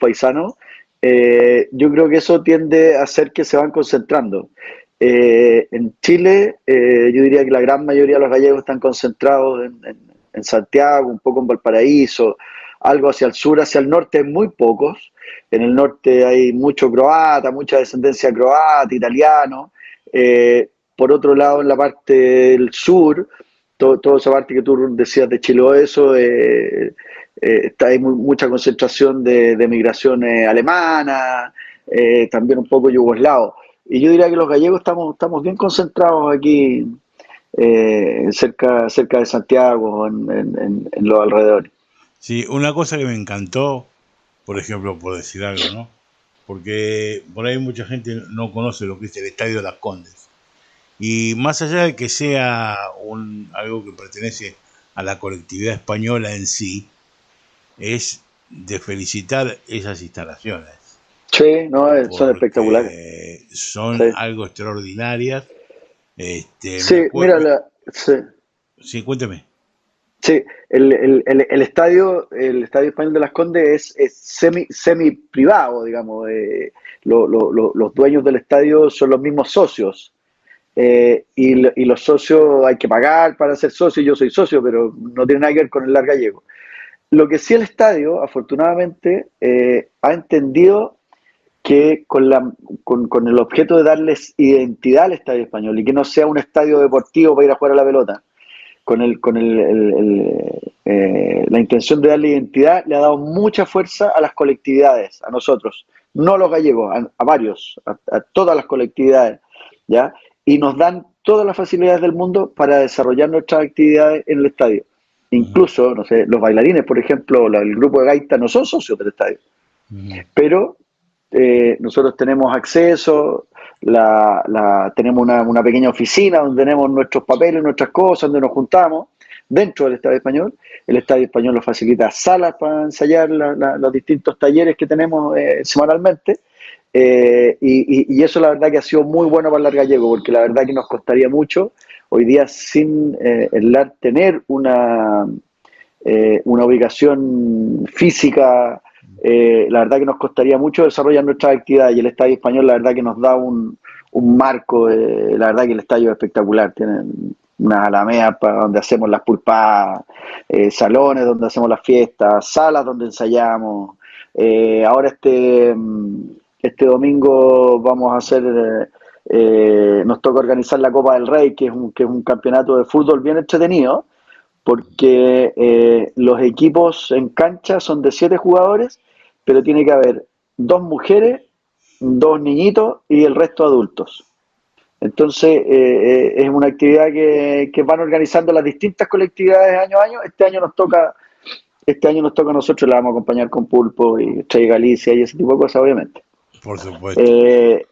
paisanos, yo creo que eso tiende a hacer que se van concentrando. En Chile, yo diría que la gran mayoría de los gallegos están concentrados en Santiago, un poco en Valparaíso, algo hacia el sur, hacia el norte, muy pocos. En el norte hay mucho croata, mucha descendencia croata, italiano. Por otro lado, en la parte del sur, toda esa parte que tú decías de Chiloé, eso, hay mucha concentración de migración alemana, también un poco yugoslavo. Y yo diría que los gallegos estamos bien concentrados aquí, cerca de Santiago, en los alrededores. Sí, una cosa que me encantó, por ejemplo, por decir algo, ¿no? Porque por ahí mucha gente no conoce lo que es el Estadio de Las Condes. Y más allá de que sea algo que pertenece a la colectividad española en sí, es de felicitar esas instalaciones, Sí, no, son espectaculares. porque son Sí, algo extraordinarias. Me sí, mira, acuerdo, sí. sí, cuénteme. Sí, el estadio Español de Las Condes es semi privado, digamos. Los dueños del estadio son los mismos socios. Y los socios hay que pagar para ser socio. Yo soy socio, pero no tiene nada que ver con el Lar Gallego. Lo que sí el estadio, afortunadamente, ha entendido que con el objeto de darles identidad al estadio español y que no sea un estadio deportivo para ir a jugar a la pelota la intención de darle identidad, le ha dado mucha fuerza a las colectividades, a nosotros, no a los gallegos, a varios, a todas las colectividades, ¿ya? Y nos dan todas las facilidades del mundo para desarrollar nuestras actividades en el estadio. Ujú, Incluso, no sé, los bailarines, por ejemplo, el grupo de gaita no son socios del estadio, ujú, pero nosotros tenemos acceso, tenemos una pequeña oficina donde tenemos nuestros papeles, nuestras cosas, donde nos juntamos dentro del Estadio Español. El Estadio Español nos facilita salas para ensayar los distintos talleres que tenemos semanalmente. Y eso la verdad que ha sido muy bueno para el Lar Gallego, porque la verdad que nos costaría mucho hoy día sin el Lar tener una ubicación física. La verdad que nos costaría mucho desarrollar nuestras actividades, y el Estadio Español la verdad que nos da un marco. La verdad que el estadio es espectacular, tiene unas alamedas para donde hacemos las pulpadas, salones donde hacemos las fiestas, salas donde ensayamos. Ahora este domingo vamos a hacer, nos toca organizar la Copa del Rey, que es un campeonato de fútbol bien entretenido, porque los equipos en cancha son de 7 jugadores, pero tiene que haber 2 mujeres, 2 niñitos y el resto adultos. Entonces, es una actividad que van organizando las distintas colectividades año a año. Este año nos toca a nosotros, la vamos a acompañar con Pulpo y Estrella Galicia y ese tipo de cosas, obviamente. por supuesto. Eh,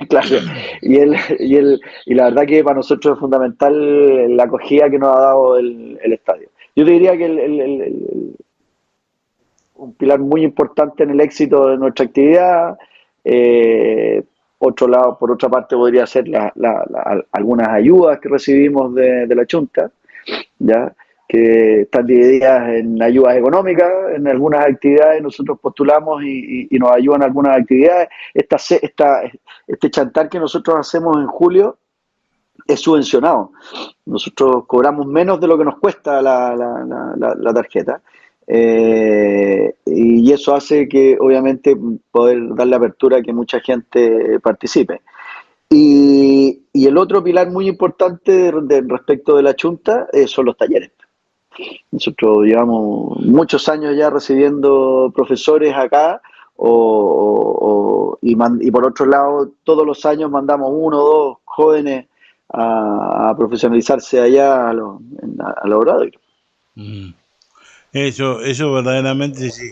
claro, y la verdad que para nosotros es fundamental la acogida que nos ha dado el estadio. Yo te diría que un pilar muy importante en el éxito de nuestra actividad. Otro lado, por otra parte, podría ser algunas ayudas que recibimos de la Junta, ¿ya? Que están divididas en ayudas económicas. En algunas actividades nosotros postulamos y nos ayudan algunas actividades. Este chantar que nosotros hacemos en julio es subvencionado. Nosotros cobramos menos de lo que nos cuesta la tarjeta. Y eso hace que obviamente poder darle apertura a que mucha gente participe. Y el otro pilar muy importante respecto de la Chunta son los talleres. Nosotros llevamos muchos años ya recibiendo profesores acá, y por otro lado, todos los años mandamos 1 o 2 jóvenes a profesionalizarse allá a los grados. Ujú. Eso verdaderamente sí.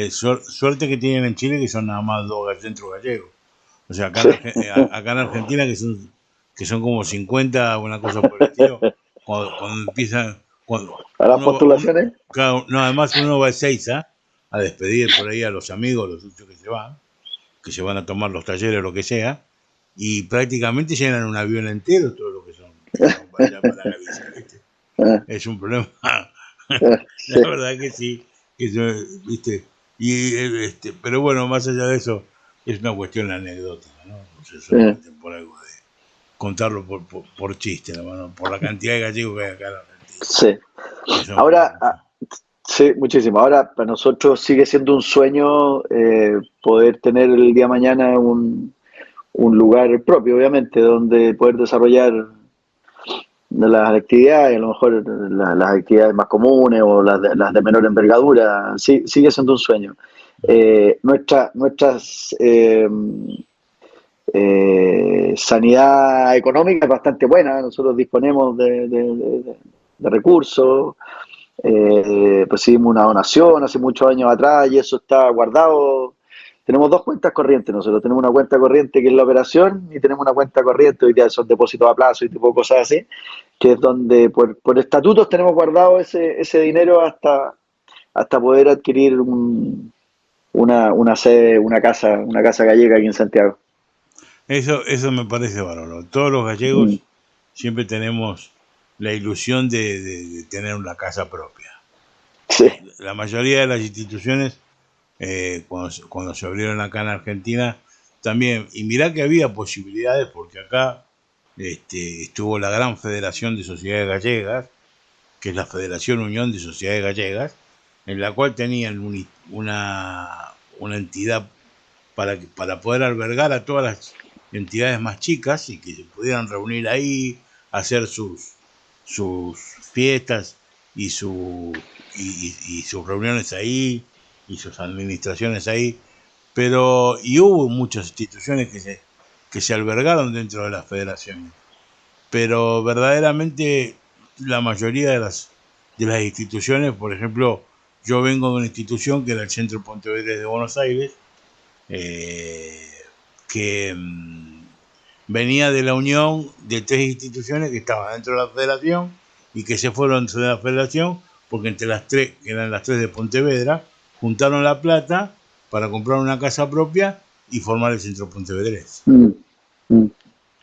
Suerte que tienen en Chile que son nada más 2 centros gallegos. O sea, Sí. acá en Argentina que son como 50, una cosa por el estilo, cuando empiezan, cuando A las postulaciones. claro, no, además uno va a Ezeiza a despedir por ahí a los amigos, los otros que se van a tomar los talleres o lo que sea, y prácticamente llenan un avión entero todo lo que son que vamos para allá, para Galicia, ¿viste? Es un problema. Sí. La verdad que sí, ¿viste? Pero bueno, más allá de eso, es una cuestión anecdótica, ¿no? O sea, solamente por algo de contarlo por chiste, ¿no? Por la cantidad de gallegos que hay acá en Argentina. Sí. Que son Ahora, muchos. sí, muchísimo. Ahora, para nosotros sigue siendo un sueño poder tener el día de mañana un lugar propio, obviamente, donde poder desarrollar las actividades, a lo mejor las actividades más comunes o las de menor envergadura, sí, sigue siendo un sueño. Nuestras sanidad económica es bastante buena, nosotros disponemos de recursos, recibimos una donación hace muchos años atrás y eso está guardado. Tenemos dos cuentas corrientes, nosotros tenemos una cuenta corriente que es la operación y tenemos una cuenta corriente, hoy día son depósitos a plazo y tipo de cosas así, que es donde por estatutos tenemos guardado ese dinero hasta poder adquirir una sede, una casa gallega aquí en Santiago. Eso me parece bárbaro. Todos los Mm, gallegos siempre tenemos la ilusión de tener una casa propia. sí, La mayoría de las instituciones, cuando se abrieron acá en Argentina, también, y mirá que había posibilidades, porque acá estuvo la gran Federación de Sociedades Gallegas, que es la Federación Unión de Sociedades Gallegas, en la cual tenían una entidad para poder albergar a todas las entidades más chicas y que se pudieran reunir ahí, hacer sus fiestas y, y sus reuniones ahí y sus administraciones ahí. Y hubo muchas instituciones que se albergaron dentro de las federaciones, pero verdaderamente la mayoría de las instituciones, por ejemplo, yo vengo de una institución que era el Centro Pontevedrés de Buenos Aires, eh, que venía de la unión de tres instituciones que estaban dentro de la federación y que se fueron dentro de la federación porque entre las tres, que eran las tres de Pontevedra, juntaron la plata para comprar una casa propia y formar el Centro Pontevedrés. mm, mm,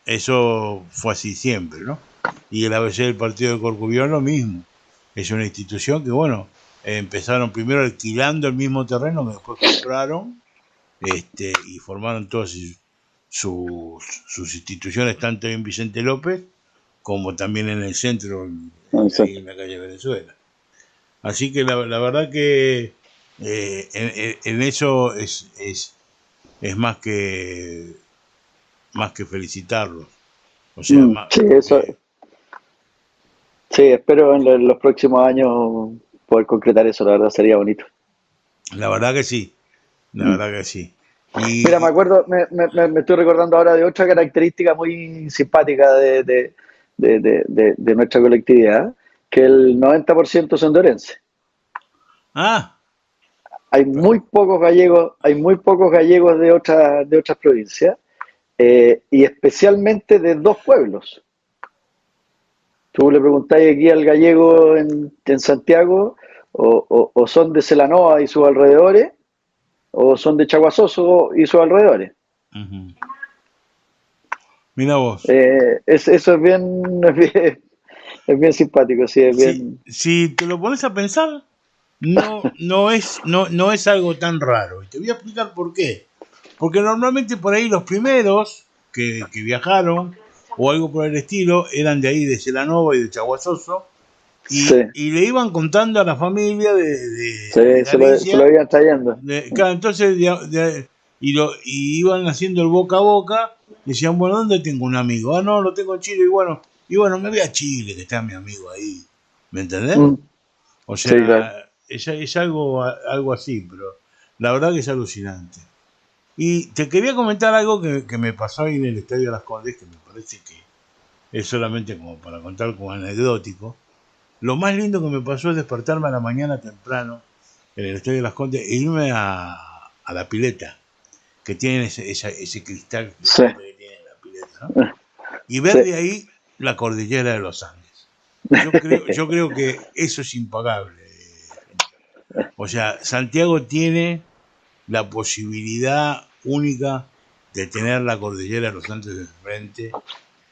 Eso fue así siempre, ¿no? Y el ABC del Partido de Corcubión lo mismo. Es una institución que, bueno, empezaron primero alquilando el mismo terreno que después compraron, y formaron todas sus instituciones, tanto en Vicente López como también en el centro, ahí en la calle Venezuela. Así que la verdad que en eso es más que felicitarlos. O sea, sí, eso, porque sí, espero en los próximos años poder concretar eso, la verdad sería bonito. la verdad que sí, la Mm. verdad que sí. Mira, me Y acuerdo, me estoy recordando ahora de otra característica muy simpática de nuestra colectividad, que el 90% son de Orense. ah, Hay muy pocos gallegos de otras provincias, y especialmente de dos pueblos. Tú le preguntáis aquí al gallego en Santiago, o son de Celanova y sus alrededores, o son de Chaguasoso y sus alrededores. uh-huh. Mira vos. Eso es bien simpático, sí, es bien. Si te lo pones a pensar, no es algo tan raro. Y te voy a explicar por qué. Porque normalmente por ahí los primeros que viajaron o algo por el estilo eran de ahí, de Celanova y de Chaguasoso, Sí, y le iban contando a la familia de sí, se lo Galicia. iban trayendo. Claro, entonces y iban haciendo el boca a boca. Decían, bueno, ¿dónde tengo un amigo? Ah, no, lo tengo en Chile. Y bueno, me voy a Chile, que está mi amigo ahí. ¿Me entendés? Mm, O sí, claro. sea, es algo así, pero la verdad que es alucinante. Y te quería comentar algo que me pasó ahí en el Estadio de Las Condes, que me parece que es solamente como para contar como anecdótico. Lo más lindo que me pasó es despertarme a la mañana temprano en el Estadio de Las Condes e irme a la pileta, que tienen ese cristal Sí, gigante que tiene la pileta, ¿no? Y ver sí. de ahí la cordillera de los Andes. Yo creo que eso es impagable. O sea, Santiago tiene la posibilidad única de tener la cordillera de los Andes de frente,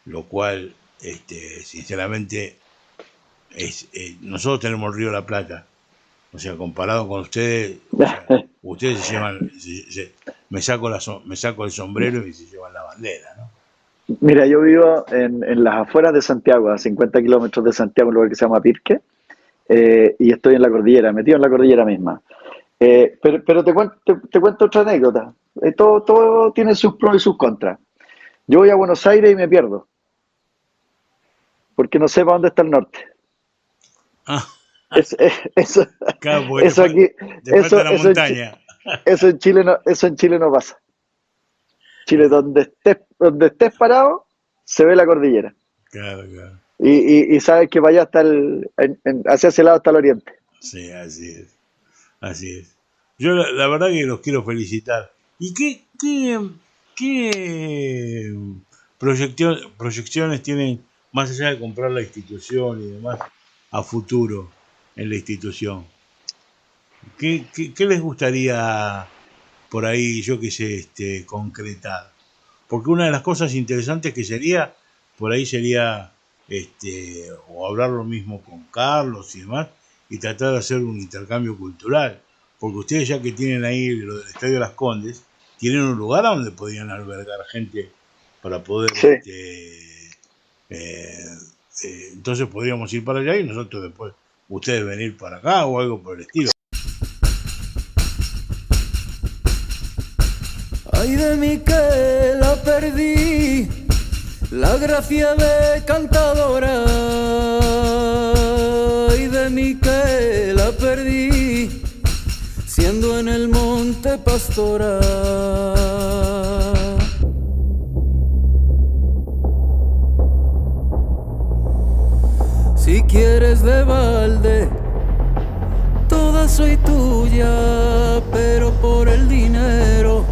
lo cual sinceramente, nosotros tenemos el Río de la Plata. O sea, comparado con ustedes, o sea, ustedes se llevan, me saco el sombrero y se llevan la bandera, ¿no? Mira, yo vivo en las afueras de Santiago, a 50 kilómetros de Santiago, un lugar que se llama Pirque, y estoy en la cordillera, metido en la cordillera misma. Pero te cuento otra anécdota. Todo tiene sus pros y sus contras. Yo voy a Buenos Aires y me pierdo, porque no sé para dónde está el norte. Ah, Eso, claro, porque eso aquí, te falta la eso montaña. eso en Chile no pasa. Chile, donde estés parado, se ve la cordillera. Claro, claro. Y sabes que para allá está hacia ese lado está el oriente. Sí, así es. Así es. Yo la verdad que los quiero felicitar. ¿Y qué proyecciones tienen más allá de comprar la institución y demás a futuro en la institución? ¿Qué les gustaría por ahí, yo qué sé, concretar? Porque una de las cosas interesantes que sería, por ahí sería, o hablar lo mismo con Carlos y demás, y tratar de hacer un intercambio cultural. Porque ustedes, ya que tienen ahí lo del Estadio Las Condes, tienen un lugar a donde podrían albergar gente para poder, Sí. Entonces podríamos ir para allá y nosotros después, ustedes venir para acá o algo por el estilo. Ay de mí que la perdí, la gracia de cantadora. Ay de mí que la perdí, siendo en el monte pastora. Si quieres de balde, toda soy tuya, pero por el dinero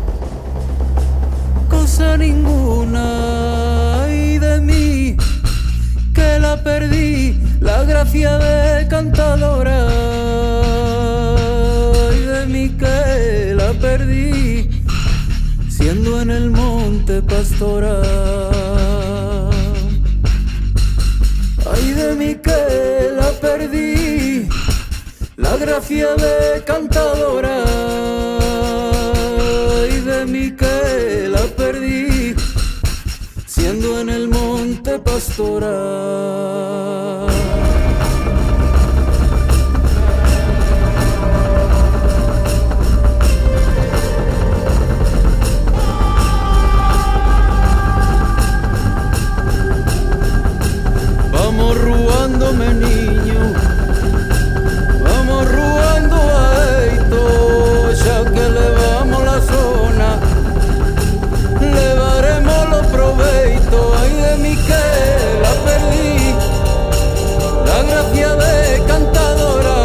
cosa ninguna. Ay de mí que la perdí, la gracia de cantadora. Ay de mí que la perdí, siendo en el monte pastora. Ay de mí que la perdí, la gracia de cantadora. Ay de mí que la perdí, siendo en el monte pastora. Vamos ruándome niño, vamos ruando a esto, ya que levamos la zona, levaremos los proveitos. Ay de mí que la perdí, la gracia de cantadora.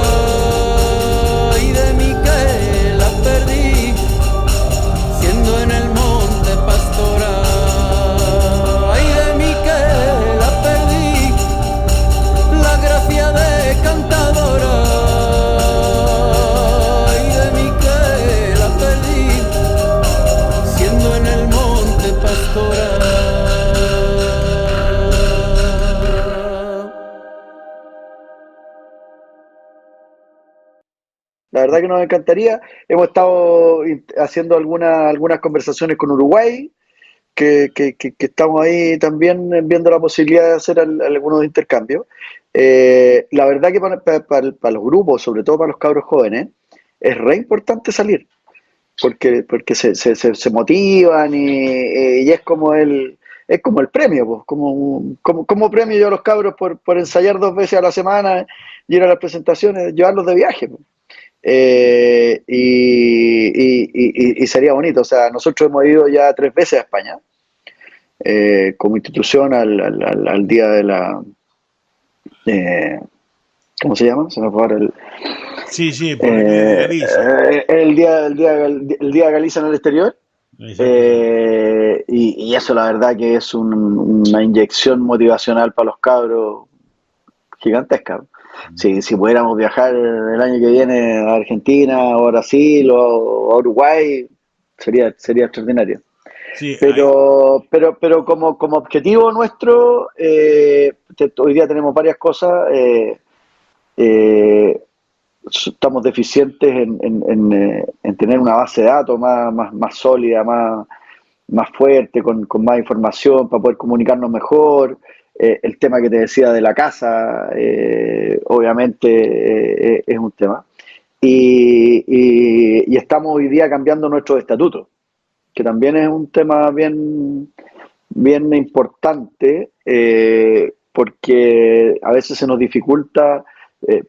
Ay de mí que la perdí, siendo en el monte pastora. Ay de mí que la perdí, la gracia de cantadora. Ay de mí que la perdí, siendo en el monte pastora. La verdad que nos encantaría. Hemos estado haciendo algunas conversaciones con Uruguay, que estamos ahí también viendo la posibilidad de hacer algunos intercambios. La verdad que para los grupos, sobre todo para los cabros jóvenes, es re importante salir, porque se motivan y es como el premio, pues, como premio yo a los cabros por ensayar 2 veces a la semana, ir a las presentaciones, llevarlos de viaje, pues. Y sería bonito. O sea, nosotros hemos ido ya 3 veces a España, como institución al día de la ¿cómo se llama? Se me fue ahora Sí, por el día de Galicia. el día de Galicia en el exterior. Y eso la verdad que es una inyección motivacional para los cabros gigantesca. Si pudiéramos viajar el año que viene a Argentina o a Brasil o a Uruguay, sería extraordinario. Sí, pero como objetivo nuestro, hoy día tenemos varias cosas. Eh, Estamos deficientes en tener una base de datos más sólida, más fuerte, con más información para poder comunicarnos mejor. El tema que te decía de la casa, obviamente es un tema. Y estamos hoy día cambiando nuestros estatutos, que también es un tema bien importante, porque a veces se nos dificulta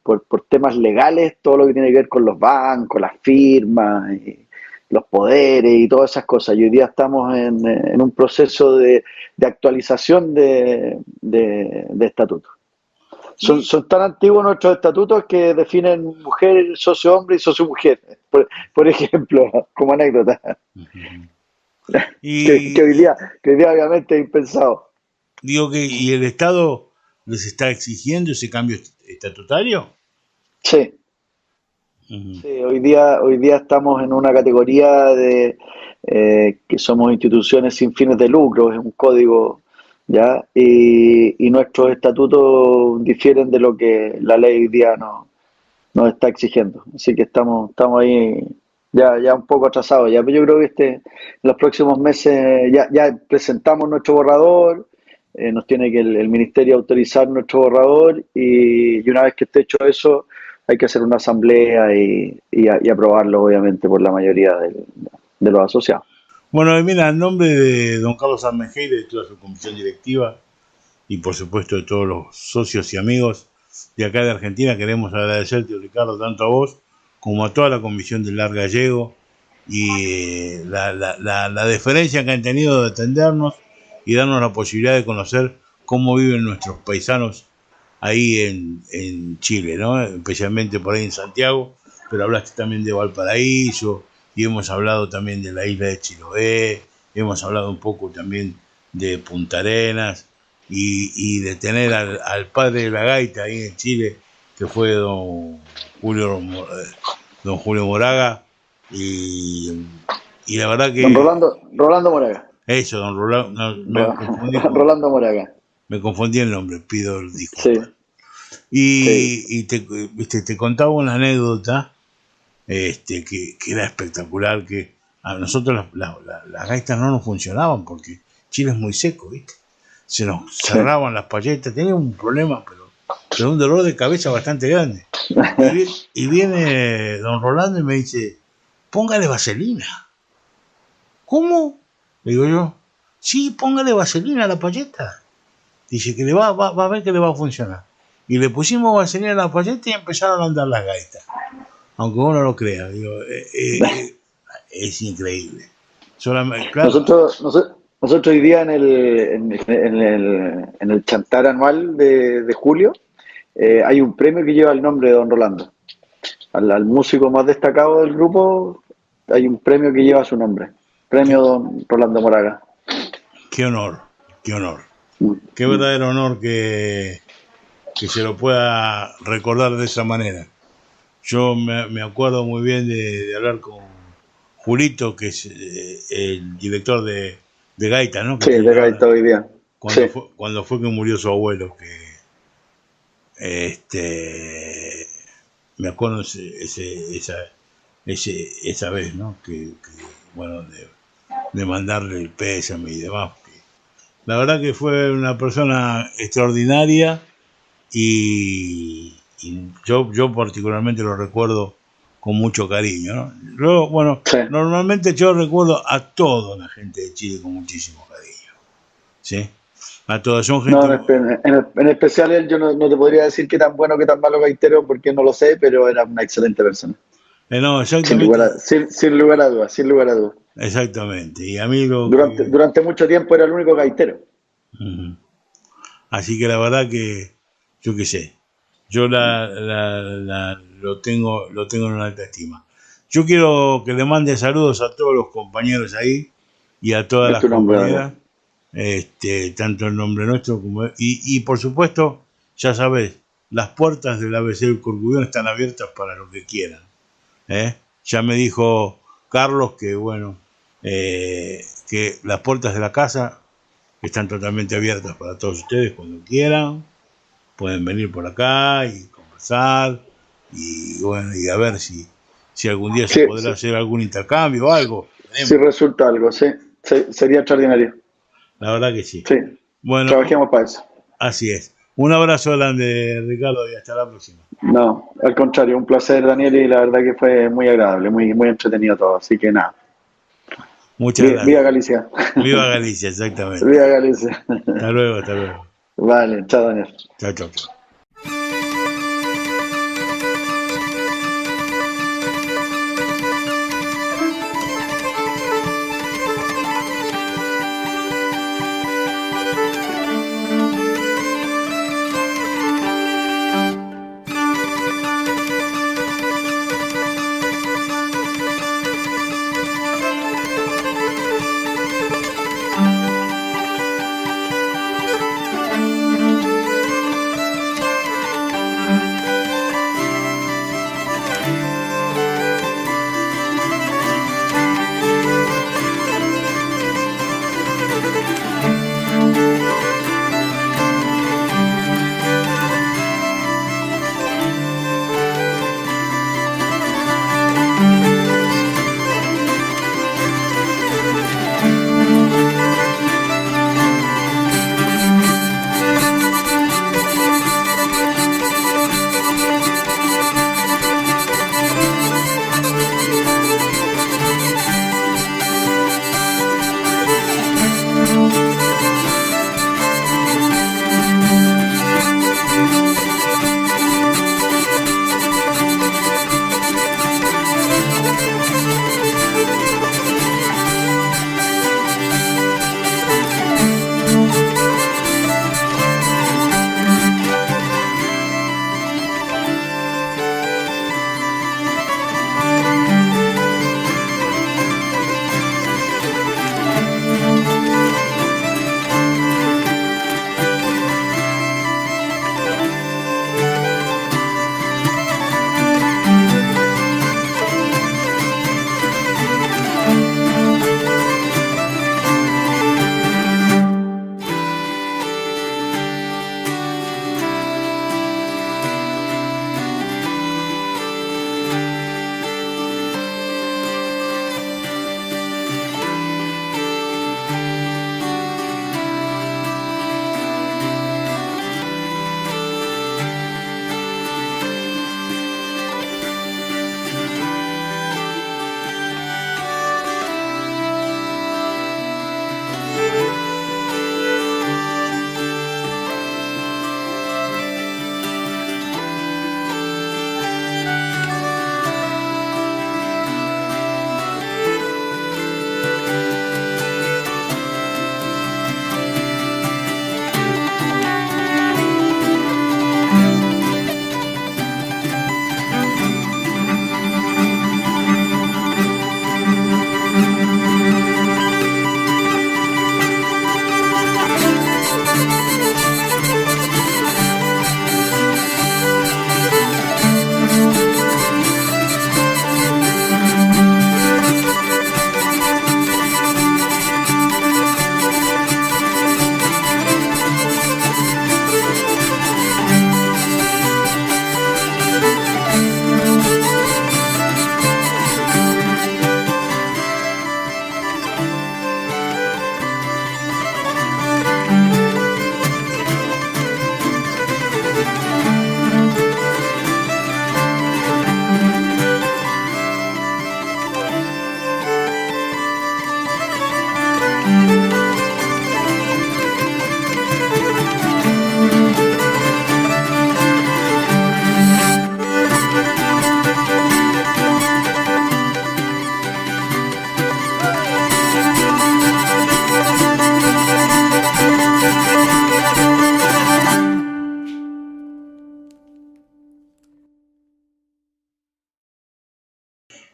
por temas legales todo lo que tiene que ver con los bancos, las firmas, y los poderes y todas esas cosas. Y hoy día estamos en un proceso de actualización de estatutos. Son tan antiguos nuestros estatutos que definen mujer, socio hombre y socio mujer, por ejemplo, como anécdota. Que hoy día obviamente es impensado. Digo que, ¿y el Estado les está exigiendo ese cambio estatutario? Sí. Sí, hoy día estamos en una categoría de que somos instituciones sin fines de lucro, es un código, ¿ya? Y nuestros estatutos difieren de lo que la ley hoy día nos está exigiendo. Así que estamos ahí ya un poco atrasados. Ya, pero yo creo que en los próximos meses ya presentamos nuestro borrador, nos tiene que el ministerio autorizar nuestro borrador y una vez que esté hecho eso, hay que hacer una asamblea y aprobarlo, obviamente, por la mayoría de los asociados. Bueno, y mira, en nombre de don Carlos Armengeira y de toda su comisión directiva, y por supuesto de todos los socios y amigos de acá de Argentina, queremos agradecerte, Ricardo, tanto a vos como a toda la comisión del LAR Gallego y la deferencia que han tenido de atendernos y darnos la posibilidad de conocer cómo viven nuestros paisanos ahí en Chile, ¿no? Especialmente por ahí en Santiago, pero hablaste también de Valparaíso y hemos hablado también de la isla de Chiloé, hemos hablado un poco también de Punta Arenas y de tener al padre de la gaita ahí en Chile, que fue don Julio Moraga, y la verdad que... Don Rolando Moraga. Eso, don Rolando, me confundí Rolando Moraga. Me confundí el nombre, pido disculpas. Sí. Y te contaba una anécdota que era espectacular, que a nosotros las gaitas no nos funcionaban porque Chile es muy seco, ¿viste? Se nos cerraban las palletas, tenía un problema, pero un dolor de cabeza bastante grande. Y viene don Rolando y me dice, póngale vaselina. ¿Cómo? Le digo yo, sí, póngale vaselina a la palleta. Dice que va a ver que le va a funcionar. Y le pusimos vaselina a la palleta y empezaron a andar las gaitas. Aunque uno no lo crea, digo, es increíble. Claro. Nosotros hoy día en el chantar anual de julio hay un premio que lleva el nombre de don Rolando. Al músico más destacado del grupo hay un premio que lleva su nombre. Premio don Rolando Moraga. Qué honor, qué honor. Qué verdadero honor que se lo pueda recordar de esa manera. Yo me acuerdo muy bien de hablar con Julito, que es el director de Gaita, ¿no? Que sí, de Gaita hoy día. Cuando fue que murió su abuelo, me acuerdo esa vez, ¿no? Que bueno, de mandarle el pésame y demás. La verdad que fue una persona extraordinaria y yo particularmente lo recuerdo con mucho cariño, ¿no? Luego, bueno, sí. Normalmente yo recuerdo a toda la gente de Chile con muchísimo cariño, ¿sí? A todos, son gente... No, en especial él, yo no te podría decir qué tan bueno, qué tan malo gaitero, porque no lo sé, pero era una excelente persona. No, exactamente. Sin lugar a dudas. Exactamente. Y a mí durante mucho tiempo era el único gaitero. Uh-huh. Así que la verdad que, yo qué sé, yo lo tengo en una alta estima. Yo quiero que le mande saludos a todos los compañeros ahí y a todas las compañeras, tanto el nombre nuestro como... Y por supuesto, ya sabes, las puertas del ABC del Corcubión están abiertas para lo que quieran. Ya me dijo Carlos que bueno, que que las puertas de la casa están totalmente abiertas para todos ustedes cuando quieran. Pueden venir por acá y conversar y bueno, y a ver si algún día se podrá hacer algún intercambio o algo. Si resulta algo, sí. Sería extraordinario. La verdad que sí. Sí. Bueno, trabajemos para eso. Así es. Un abrazo grande, Ricardo, y hasta la próxima. No, al contrario, un placer, Daniel, y la verdad que fue muy agradable, muy, muy entretenido todo. Así que nada. Muchas gracias. Viva Galicia. Viva Galicia, exactamente. Viva Galicia. Hasta luego, hasta luego. Vale, chao, Daniel. Chao, chao, chao.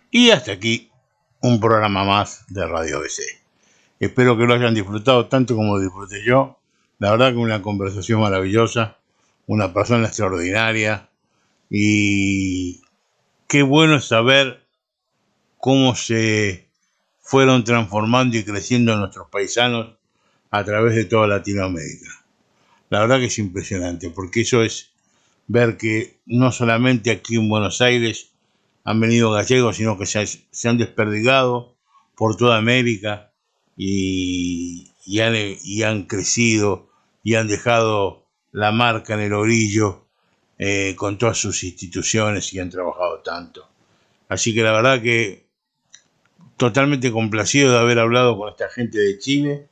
Y hasta aquí un programa más de Radio BC. Espero que lo hayan disfrutado tanto como lo disfruté yo. La verdad que una conversación maravillosa, una persona extraordinaria y qué bueno es saber cómo se fueron transformando y creciendo nuestros paisanos a través de toda Latinoamérica. La verdad que es impresionante, porque eso es ver que no solamente aquí en Buenos Aires han venido gallegos, sino que se han desperdigado por toda América y han crecido y han dejado la marca en el orillo con todas sus instituciones y han trabajado tanto. Así que la verdad que totalmente complacido de haber hablado con esta gente de Chile.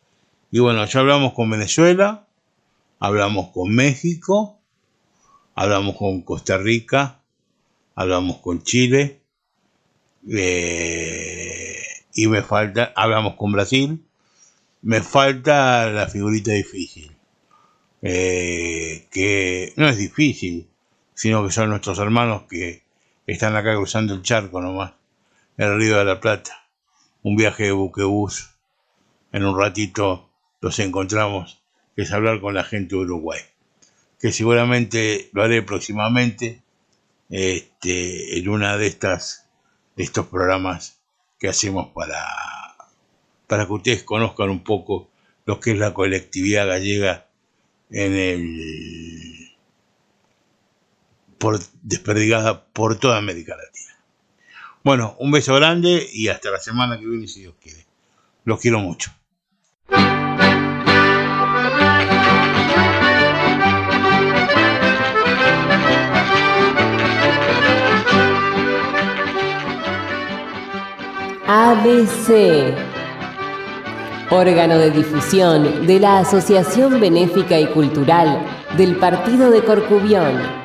Y bueno, ya hablamos con Venezuela, hablamos con México, hablamos con Costa Rica, hablamos con Chile, y hablamos con Brasil. Me falta la figurita difícil, que no es difícil, sino que son nuestros hermanos que están acá cruzando el charco nomás, el Río de la Plata. Un viaje de buquebús. En un ratito los encontramos, que es hablar con la gente de Uruguay, que seguramente lo haré próximamente en una de estos programas que hacemos para que ustedes conozcan un poco lo que es la colectividad gallega desperdigada por toda América Latina. Bueno, un beso grande y hasta la semana que viene, si Dios quiere. Los quiero mucho. ABC, órgano de difusión de la Asociación Benéfica y Cultural del Partido de Corcubión.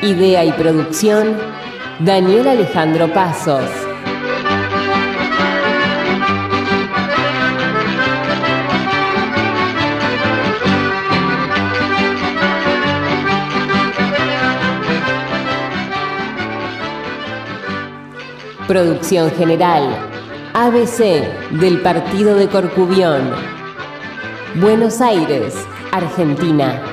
Idea y producción, Daniel Alejandro Pasos. Producción general, ABC del Partido de Corcubión. Buenos Aires, Argentina.